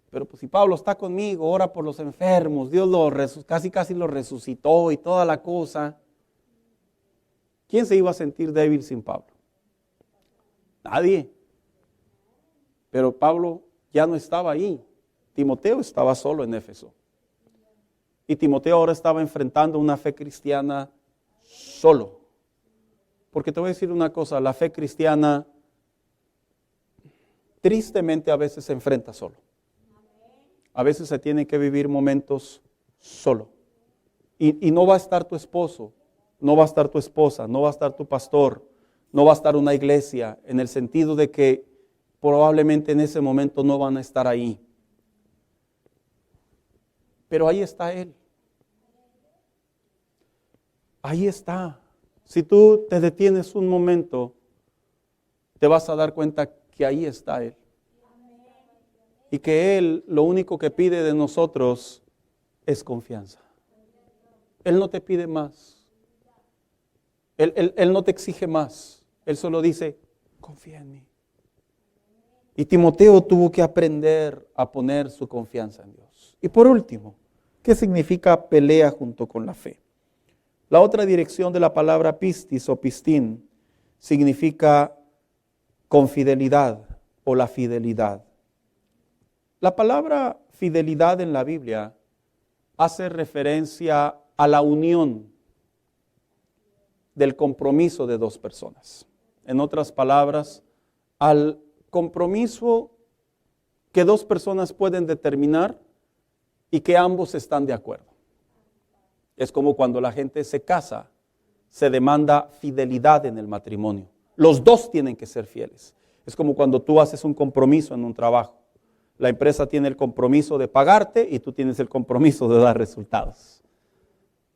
Pero pues si Pablo está conmigo, ora por los enfermos, Dios casi lo resucitó y toda la cosa. ¿Quién se iba a sentir débil sin Pablo? Nadie. Pero Pablo ya no estaba ahí. Timoteo estaba solo en Éfeso. Y Timoteo ahora estaba enfrentando una fe cristiana solo. Porque te voy a decir una cosa, la fe cristiana tristemente a veces se enfrenta solo. A veces se tienen que vivir momentos solo. Y no va a estar tu esposo, no va a estar tu esposa, no va a estar tu pastor, no va a estar una iglesia, en el sentido de que probablemente en ese momento no van a estar ahí. Pero ahí está Él. Ahí está. Si tú te detienes un momento, te vas a dar cuenta que ahí está Él. Y que Él lo único que pide de nosotros es confianza. Él no te pide más. Él no te exige más. Él solo dice, confía en mí. Y Timoteo tuvo que aprender a poner su confianza en Dios. Y por último, ¿qué significa pelea junto con la fe? La otra dirección de la palabra pistis o pistín significa confidelidad o la fidelidad. La palabra fidelidad en la Biblia hace referencia a la unión del compromiso de dos personas. En otras palabras, al compromiso que dos personas pueden determinar y que ambos están de acuerdo. Es como cuando la gente se casa, se demanda fidelidad en el matrimonio. Los dos tienen que ser fieles. Es como cuando tú haces un compromiso en un trabajo. La empresa tiene el compromiso de pagarte y tú tienes el compromiso de dar resultados.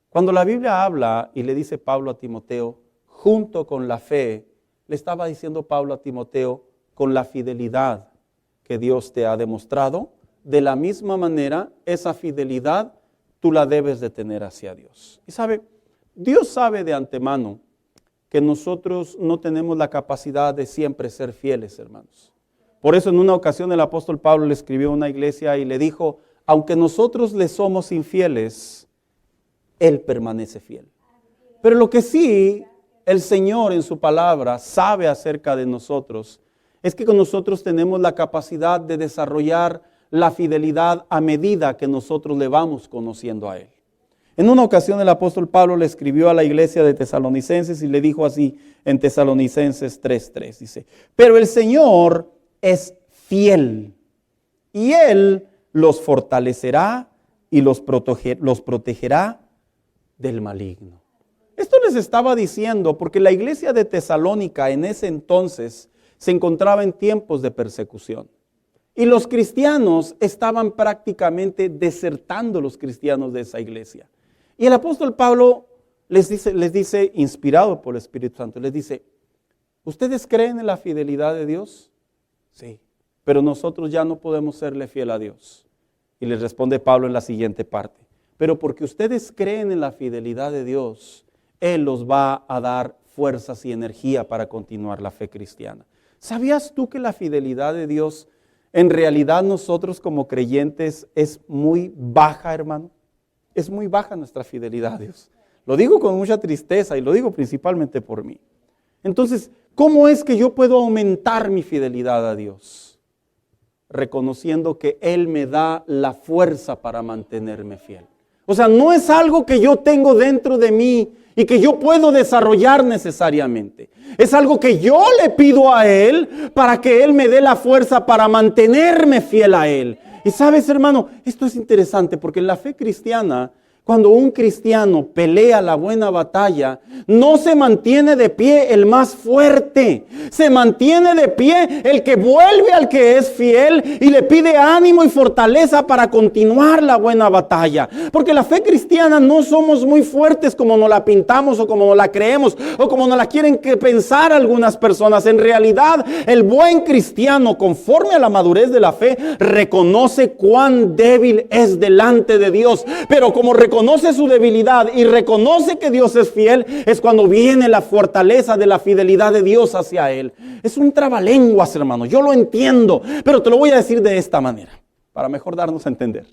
Cuando la Biblia habla y le dice Pablo a Timoteo, junto con la fe, le estaba diciendo Pablo a Timoteo, con la fidelidad que Dios te ha demostrado, de la misma manera, esa fidelidad tú la debes de tener hacia Dios. Y sabe, Dios sabe de antemano que nosotros no tenemos la capacidad de siempre ser fieles, hermanos. Por eso en una ocasión el apóstol Pablo le escribió a una iglesia y le dijo, aunque nosotros le somos infieles, Él permanece fiel. Pero lo que sí el Señor en su palabra sabe acerca de nosotros es que con nosotros tenemos la capacidad de desarrollar la fidelidad a medida que nosotros le vamos conociendo a Él. En una ocasión el apóstol Pablo le escribió a la iglesia de Tesalonicenses y le dijo así en Tesalonicenses 3:3, dice, pero el Señor es fiel y Él los fortalecerá y los protegerá del maligno. Esto les estaba diciendo porque la iglesia de Tesalónica en ese entonces se encontraba en tiempos de persecución. Y los cristianos estaban prácticamente desertando los cristianos de esa iglesia. Y el apóstol Pablo les dice, inspirado por el Espíritu Santo, les dice, ¿ustedes creen en la fidelidad de Dios? Sí, pero nosotros ya no podemos serle fiel a Dios. Y les responde Pablo en la siguiente parte, pero porque ustedes creen en la fidelidad de Dios, Él los va a dar fuerzas y energía para continuar la fe cristiana. ¿Sabías tú que la fidelidad de Dios, en realidad nosotros como creyentes, es muy baja, hermano? Es muy baja nuestra fidelidad a Dios. Lo digo con mucha tristeza y lo digo principalmente por mí. Entonces, ¿cómo es que yo puedo aumentar mi fidelidad a Dios? Reconociendo que Él me da la fuerza para mantenerme fiel. O sea, no es algo que yo tengo dentro de mí y que yo puedo desarrollar necesariamente. Es algo que yo le pido a Él para que Él me dé la fuerza para mantenerme fiel a Él. Y sabes, hermano, esto es interesante porque en la fe cristiana, cuando un cristiano pelea la buena batalla, no se mantiene de pie el más fuerte, se mantiene de pie el que vuelve al que es fiel y le pide ánimo y fortaleza para continuar la buena batalla. Porque la fe cristiana no somos muy fuertes como nos la pintamos o como nos la creemos o como nos la quieren pensar algunas personas. En realidad, el buen cristiano, conforme a la madurez de la fe, reconoce cuán débil es delante de Dios, pero como reconoce su debilidad y reconoce que Dios es fiel, es cuando viene la fortaleza de la fidelidad de Dios hacia Él. Es un trabalenguas, hermano, yo lo entiendo, pero te lo voy a decir de esta manera, para mejor darnos a entender.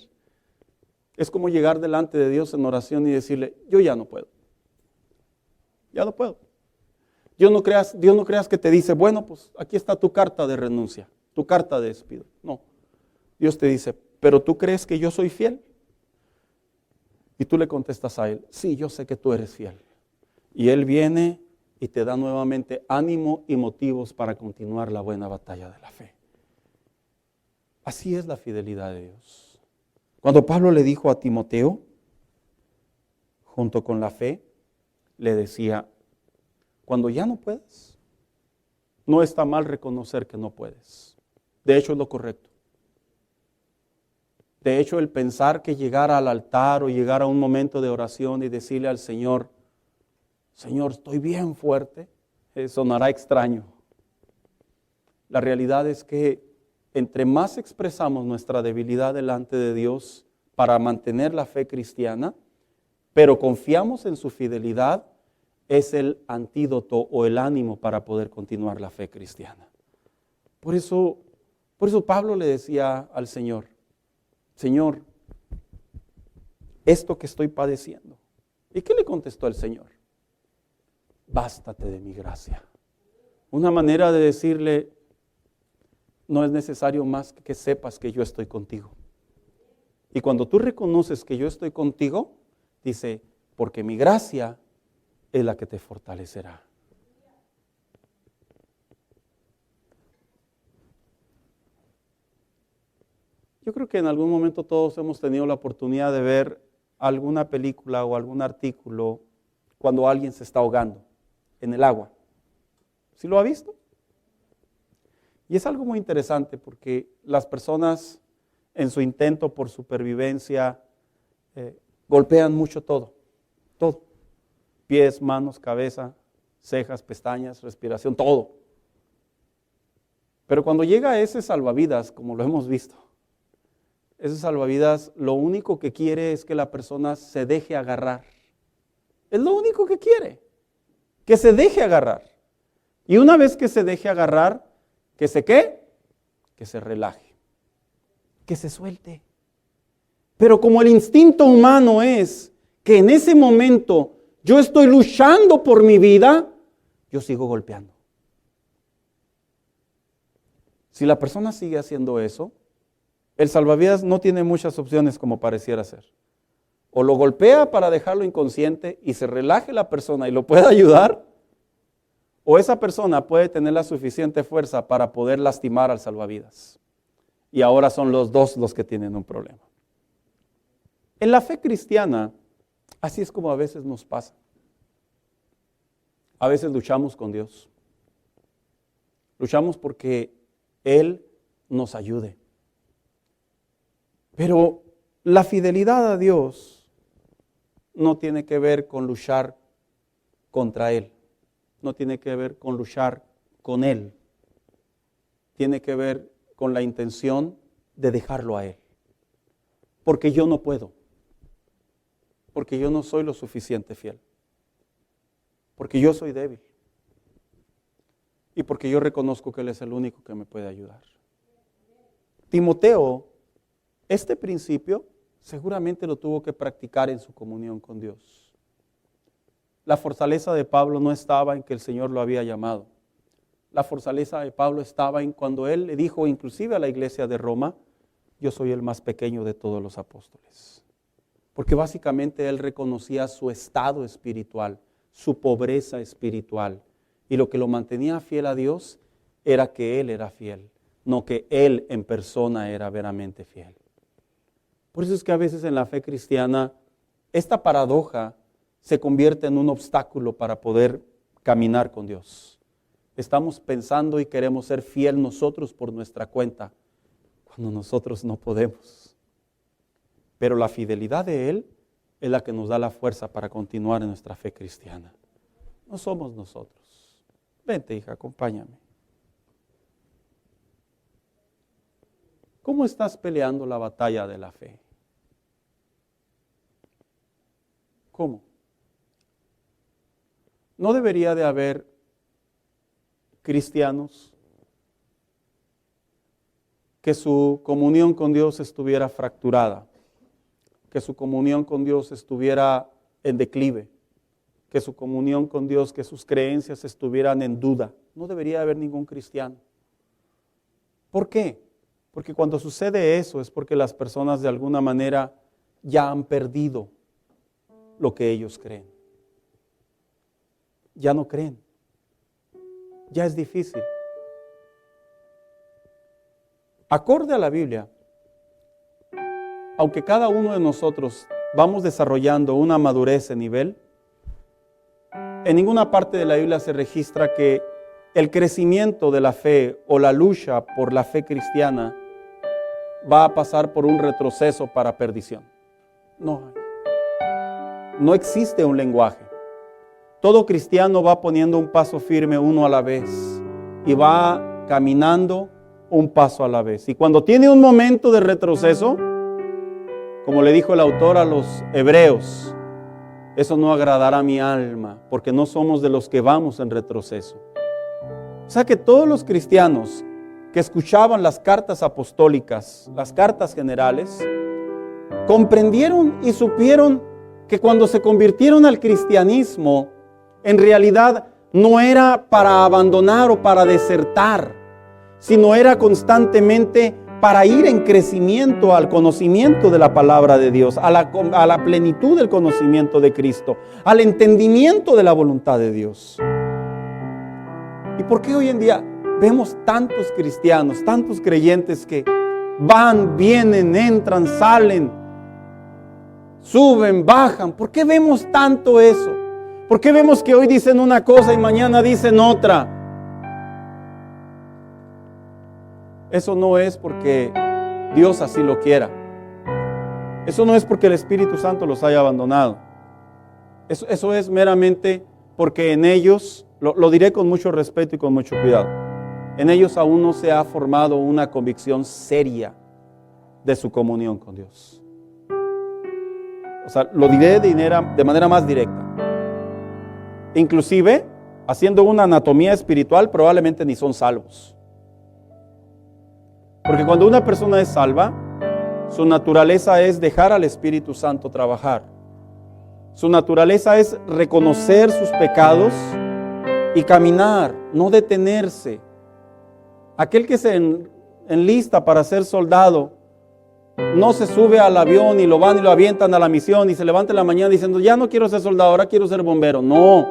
Es como llegar delante de Dios en oración y decirle, yo ya no puedo. Ya no puedo. Dios no creas que te dice, bueno, pues aquí está tu carta de renuncia, tu carta de despido. No, Dios te dice, pero ¿tú crees que yo soy fiel? Y tú le contestas a Él, sí, yo sé que tú eres fiel. Y Él viene y te da nuevamente ánimo y motivos para continuar la buena batalla de la fe. Así es la fidelidad de Dios. Cuando Pablo le dijo a Timoteo, junto con la fe, le decía, cuando ya no puedes, no está mal reconocer que no puedes. De hecho, es lo correcto. De hecho, el pensar que llegar al altar o llegar a un momento de oración y decirle al Señor, Señor, estoy bien fuerte, sonará extraño. La realidad es que entre más expresamos nuestra debilidad delante de Dios para mantener la fe cristiana, pero confiamos en su fidelidad, es el antídoto o el ánimo para poder continuar la fe cristiana. Por eso Pablo le decía al Señor, Señor, esto que estoy padeciendo. ¿Y qué le contestó el Señor? Bástate de mi gracia. Una manera de decirle, no es necesario más que sepas que yo estoy contigo. Y cuando tú reconoces que yo estoy contigo, dice, porque mi gracia es la que te fortalecerá. Yo creo que en algún momento todos hemos tenido la oportunidad de ver alguna película o algún artículo cuando alguien se está ahogando en el agua. ¿Sí lo ha visto? Y es algo muy interesante porque las personas en su intento por supervivencia golpean mucho todo. Pies, manos, cabeza, cejas, pestañas, respiración, todo. Pero cuando llega ese salvavidas, como lo hemos visto, ese salvavidas lo único que quiere es que la persona se deje agarrar. Es lo único que quiere, que se deje agarrar. Y una vez que se deje agarrar, ¿que se qué? Que se relaje, que se suelte. Pero como el instinto humano es que en ese momento yo estoy luchando por mi vida, yo sigo golpeando. Si la persona sigue haciendo eso, el salvavidas no tiene muchas opciones como pareciera ser. O lo golpea para dejarlo inconsciente y se relaje la persona y lo puede ayudar, o esa persona puede tener la suficiente fuerza para poder lastimar al salvavidas. Y ahora son los dos los que tienen un problema. En la fe cristiana, así es como a veces nos pasa. A veces luchamos con Dios. Luchamos porque Él nos ayude. Pero la fidelidad a Dios no tiene que ver con luchar contra Él. No tiene que ver con luchar con Él. Tiene que ver con la intención de dejarlo a Él. Porque yo no puedo. Porque yo no soy lo suficiente fiel. Porque yo soy débil. Y porque yo reconozco que Él es el único que me puede ayudar. Timoteo, este principio seguramente lo tuvo que practicar en su comunión con Dios. La fortaleza de Pablo no estaba en que el Señor lo había llamado. La fortaleza de Pablo estaba en cuando él le dijo inclusive a la iglesia de Roma, yo soy el más pequeño de todos los apóstoles. Porque básicamente él reconocía su estado espiritual, su pobreza espiritual. Y lo que lo mantenía fiel a Dios era que él era fiel, no que él en persona era veramente fiel. Por eso es que a veces en la fe cristiana esta paradoja se convierte en un obstáculo para poder caminar con Dios. Estamos pensando y queremos ser fiel nosotros por nuestra cuenta, cuando nosotros no podemos. Pero la fidelidad de Él es la que nos da la fuerza para continuar en nuestra fe cristiana. No somos nosotros. Vente, hija, acompáñame. ¿Cómo estás peleando la batalla de la fe? ¿Cómo? No debería de haber cristianos que su comunión con Dios estuviera fracturada, que su comunión con Dios estuviera en declive, que su comunión con Dios, que sus creencias estuvieran en duda. No debería haber ningún cristiano. ¿Por qué? Porque cuando sucede eso es porque las personas de alguna manera ya han perdido lo que ellos creen. Ya no creen. Ya es difícil. Acorde a la Biblia, aunque cada uno de nosotros vamos desarrollando una madurez en nivel, en ninguna parte de la Biblia se registra que el crecimiento de la fe o la lucha por la fe cristiana va a pasar por un retroceso para perdición. No existe un lenguaje. Todo cristiano va poniendo un paso firme uno a la vez y va caminando un paso a la vez. Y cuando tiene un momento de retroceso, como le dijo el autor a los hebreos, eso no agradará a mi alma, porque no somos de los que vamos en retroceso. O sea que todos los cristianos que escuchaban las cartas apostólicas, las cartas generales, comprendieron y supieron que cuando se convirtieron al cristianismo, en realidad no era para abandonar o para desertar, sino era constantemente para ir en crecimiento al conocimiento de la palabra de Dios, a la plenitud del conocimiento de Cristo, al entendimiento de la voluntad de Dios. ¿Y por qué hoy en día vemos tantos cristianos, tantos creyentes que van, vienen, entran, salen, suben, bajan? ¿Por qué vemos tanto eso? ¿Por qué vemos que hoy dicen una cosa y mañana dicen otra? Eso no es porque Dios así lo quiera. Eso no es porque el Espíritu Santo los haya abandonado. Eso es meramente porque en ellos, lo diré con mucho respeto y con mucho cuidado, en ellos aún no se ha formado una convicción seria de su comunión con Dios. O sea, lo diré de manera más directa. Inclusive, haciendo una anatomía espiritual, probablemente ni son salvos. Porque cuando una persona es salva, su naturaleza es dejar al Espíritu Santo trabajar. Su naturaleza es reconocer sus pecados y caminar, no detenerse. Aquel que se enlista para ser soldado, no se sube al avión y lo van y lo avientan a la misión y se levanta en la mañana diciendo, ya no quiero ser soldado, ahora quiero ser bombero. No,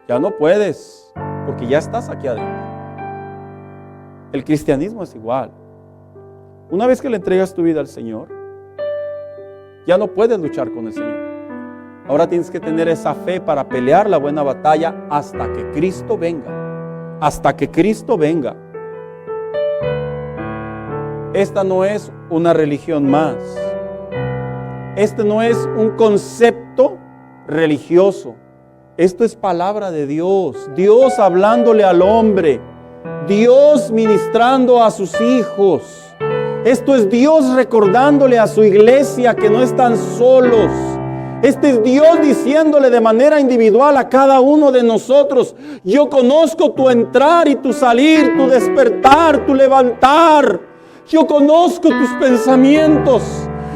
ya no puedes, porque ya estás aquí adentro. El cristianismo es igual. Una vez que le entregas tu vida al Señor, ya no puedes luchar con el Señor. Ahora tienes que tener esa fe para pelear la buena batalla hasta que Cristo venga. Hasta que Cristo venga. Esta no es una religión más. Este no es un concepto religioso. Esto es palabra de Dios. Dios hablándole al hombre. Dios ministrando a sus hijos. Esto es Dios recordándole a su iglesia que no están solos. Este es Dios diciéndole de manera individual a cada uno de nosotros: yo conozco tu entrar y tu salir, tu despertar, tu levantar. Yo conozco tus pensamientos.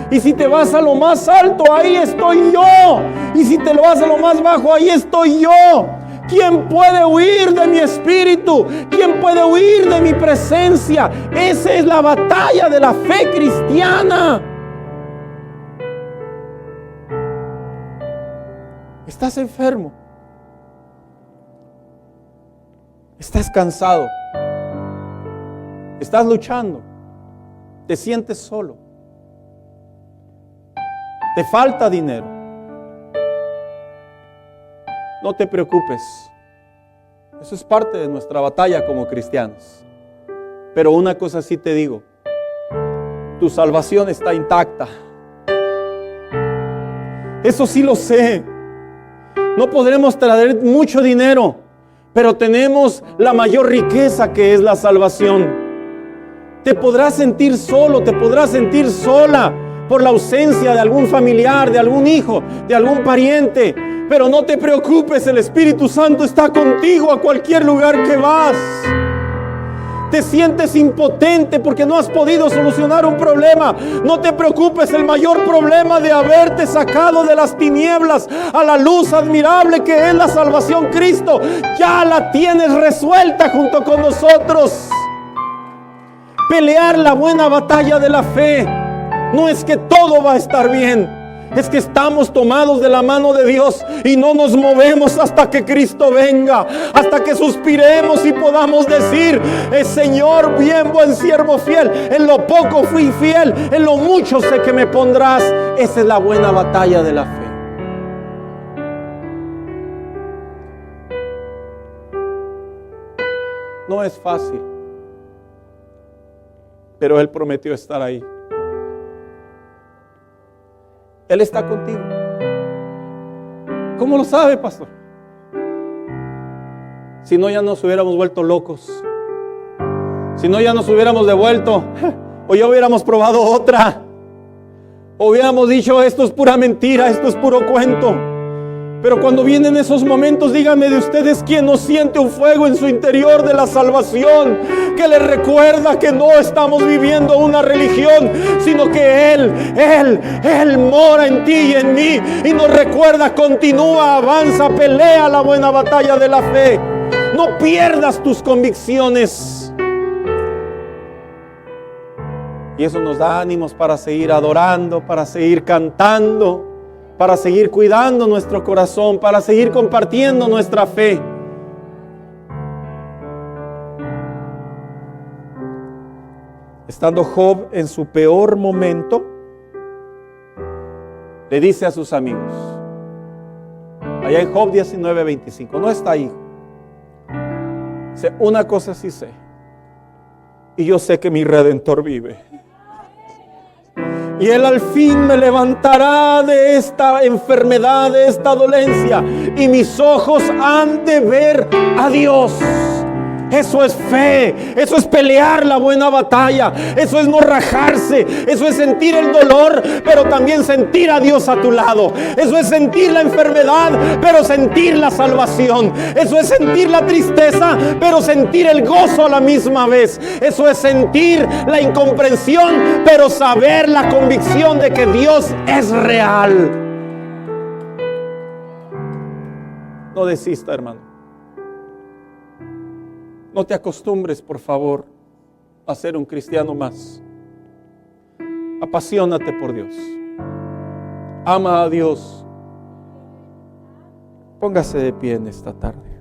Y si te vas a lo más alto, ahí estoy yo. Y si te lo vas a lo más bajo, ahí estoy yo. ¿Quién puede huir de mi espíritu? ¿Quién puede huir de mi presencia? Esa es la batalla de la fe cristiana. ¿Estás enfermo? ¿Estás cansado? ¿Estás luchando? ¿Te sientes solo? ¿Te falta dinero? No te preocupes. Eso es parte de nuestra batalla como cristianos. Pero una cosa sí te digo: tu salvación está intacta. Eso sí lo sé. No podremos traer mucho dinero, pero tenemos la mayor riqueza, que es la salvación. Te podrás sentir solo, te podrás sentir sola por la ausencia de algún familiar, de algún hijo, de algún pariente. Pero no te preocupes, el Espíritu Santo está contigo a cualquier lugar que vas. Te sientes impotente porque no has podido solucionar un problema. No te preocupes, el mayor problema de haberte sacado de las tinieblas a la luz admirable que es la salvación, Cristo, ya la tienes resuelta junto con nosotros. Pelear la buena batalla de la fe no es que todo va a estar bien. Es que estamos tomados de la mano de Dios y no nos movemos hasta que Cristo venga, hasta que suspiremos y podamos decir: Señor, bien buen siervo fiel, en lo poco fui fiel, en lo mucho sé que me pondrás. Esa es la buena batalla de la fe. No es fácil, pero Él prometió estar ahí. Él está contigo. ¿Cómo lo sabe, pastor? Si no, ya nos hubiéramos vuelto locos. Si no, ya nos hubiéramos devuelto. O ya hubiéramos probado otra. O hubiéramos dicho: esto es pura mentira, esto es puro cuento. Pero cuando vienen esos momentos, díganme de ustedes quién no siente un fuego en su interior de la salvación, que les recuerda que no estamos viviendo una religión, sino que Él mora en ti y en mí, y nos recuerda: continúa, avanza, pelea la buena batalla de la fe. No pierdas tus convicciones. Y eso nos da ánimos para seguir adorando, para seguir cantando, para seguir cuidando nuestro corazón, para seguir compartiendo nuestra fe. Estando Job en su peor momento, le dice a sus amigos, allá en Job 19:25, no está ahí. Dice: una cosa sí sé, y yo sé que mi Redentor vive. Y Él al fin me levantará de esta enfermedad, de esta dolencia, y mis ojos han de ver a Dios. Eso es fe, eso es pelear la buena batalla, eso es no rajarse, eso es sentir el dolor, pero también sentir a Dios a tu lado. Eso es sentir la enfermedad, pero sentir la salvación. Eso es sentir la tristeza, pero sentir el gozo a la misma vez. Eso es sentir la incomprensión, pero saber la convicción de que Dios es real. No desista, hermano. No te acostumbres, por favor, a ser un cristiano más. Apasionate por Dios. Ama a Dios. Póngase de pie en esta tarde.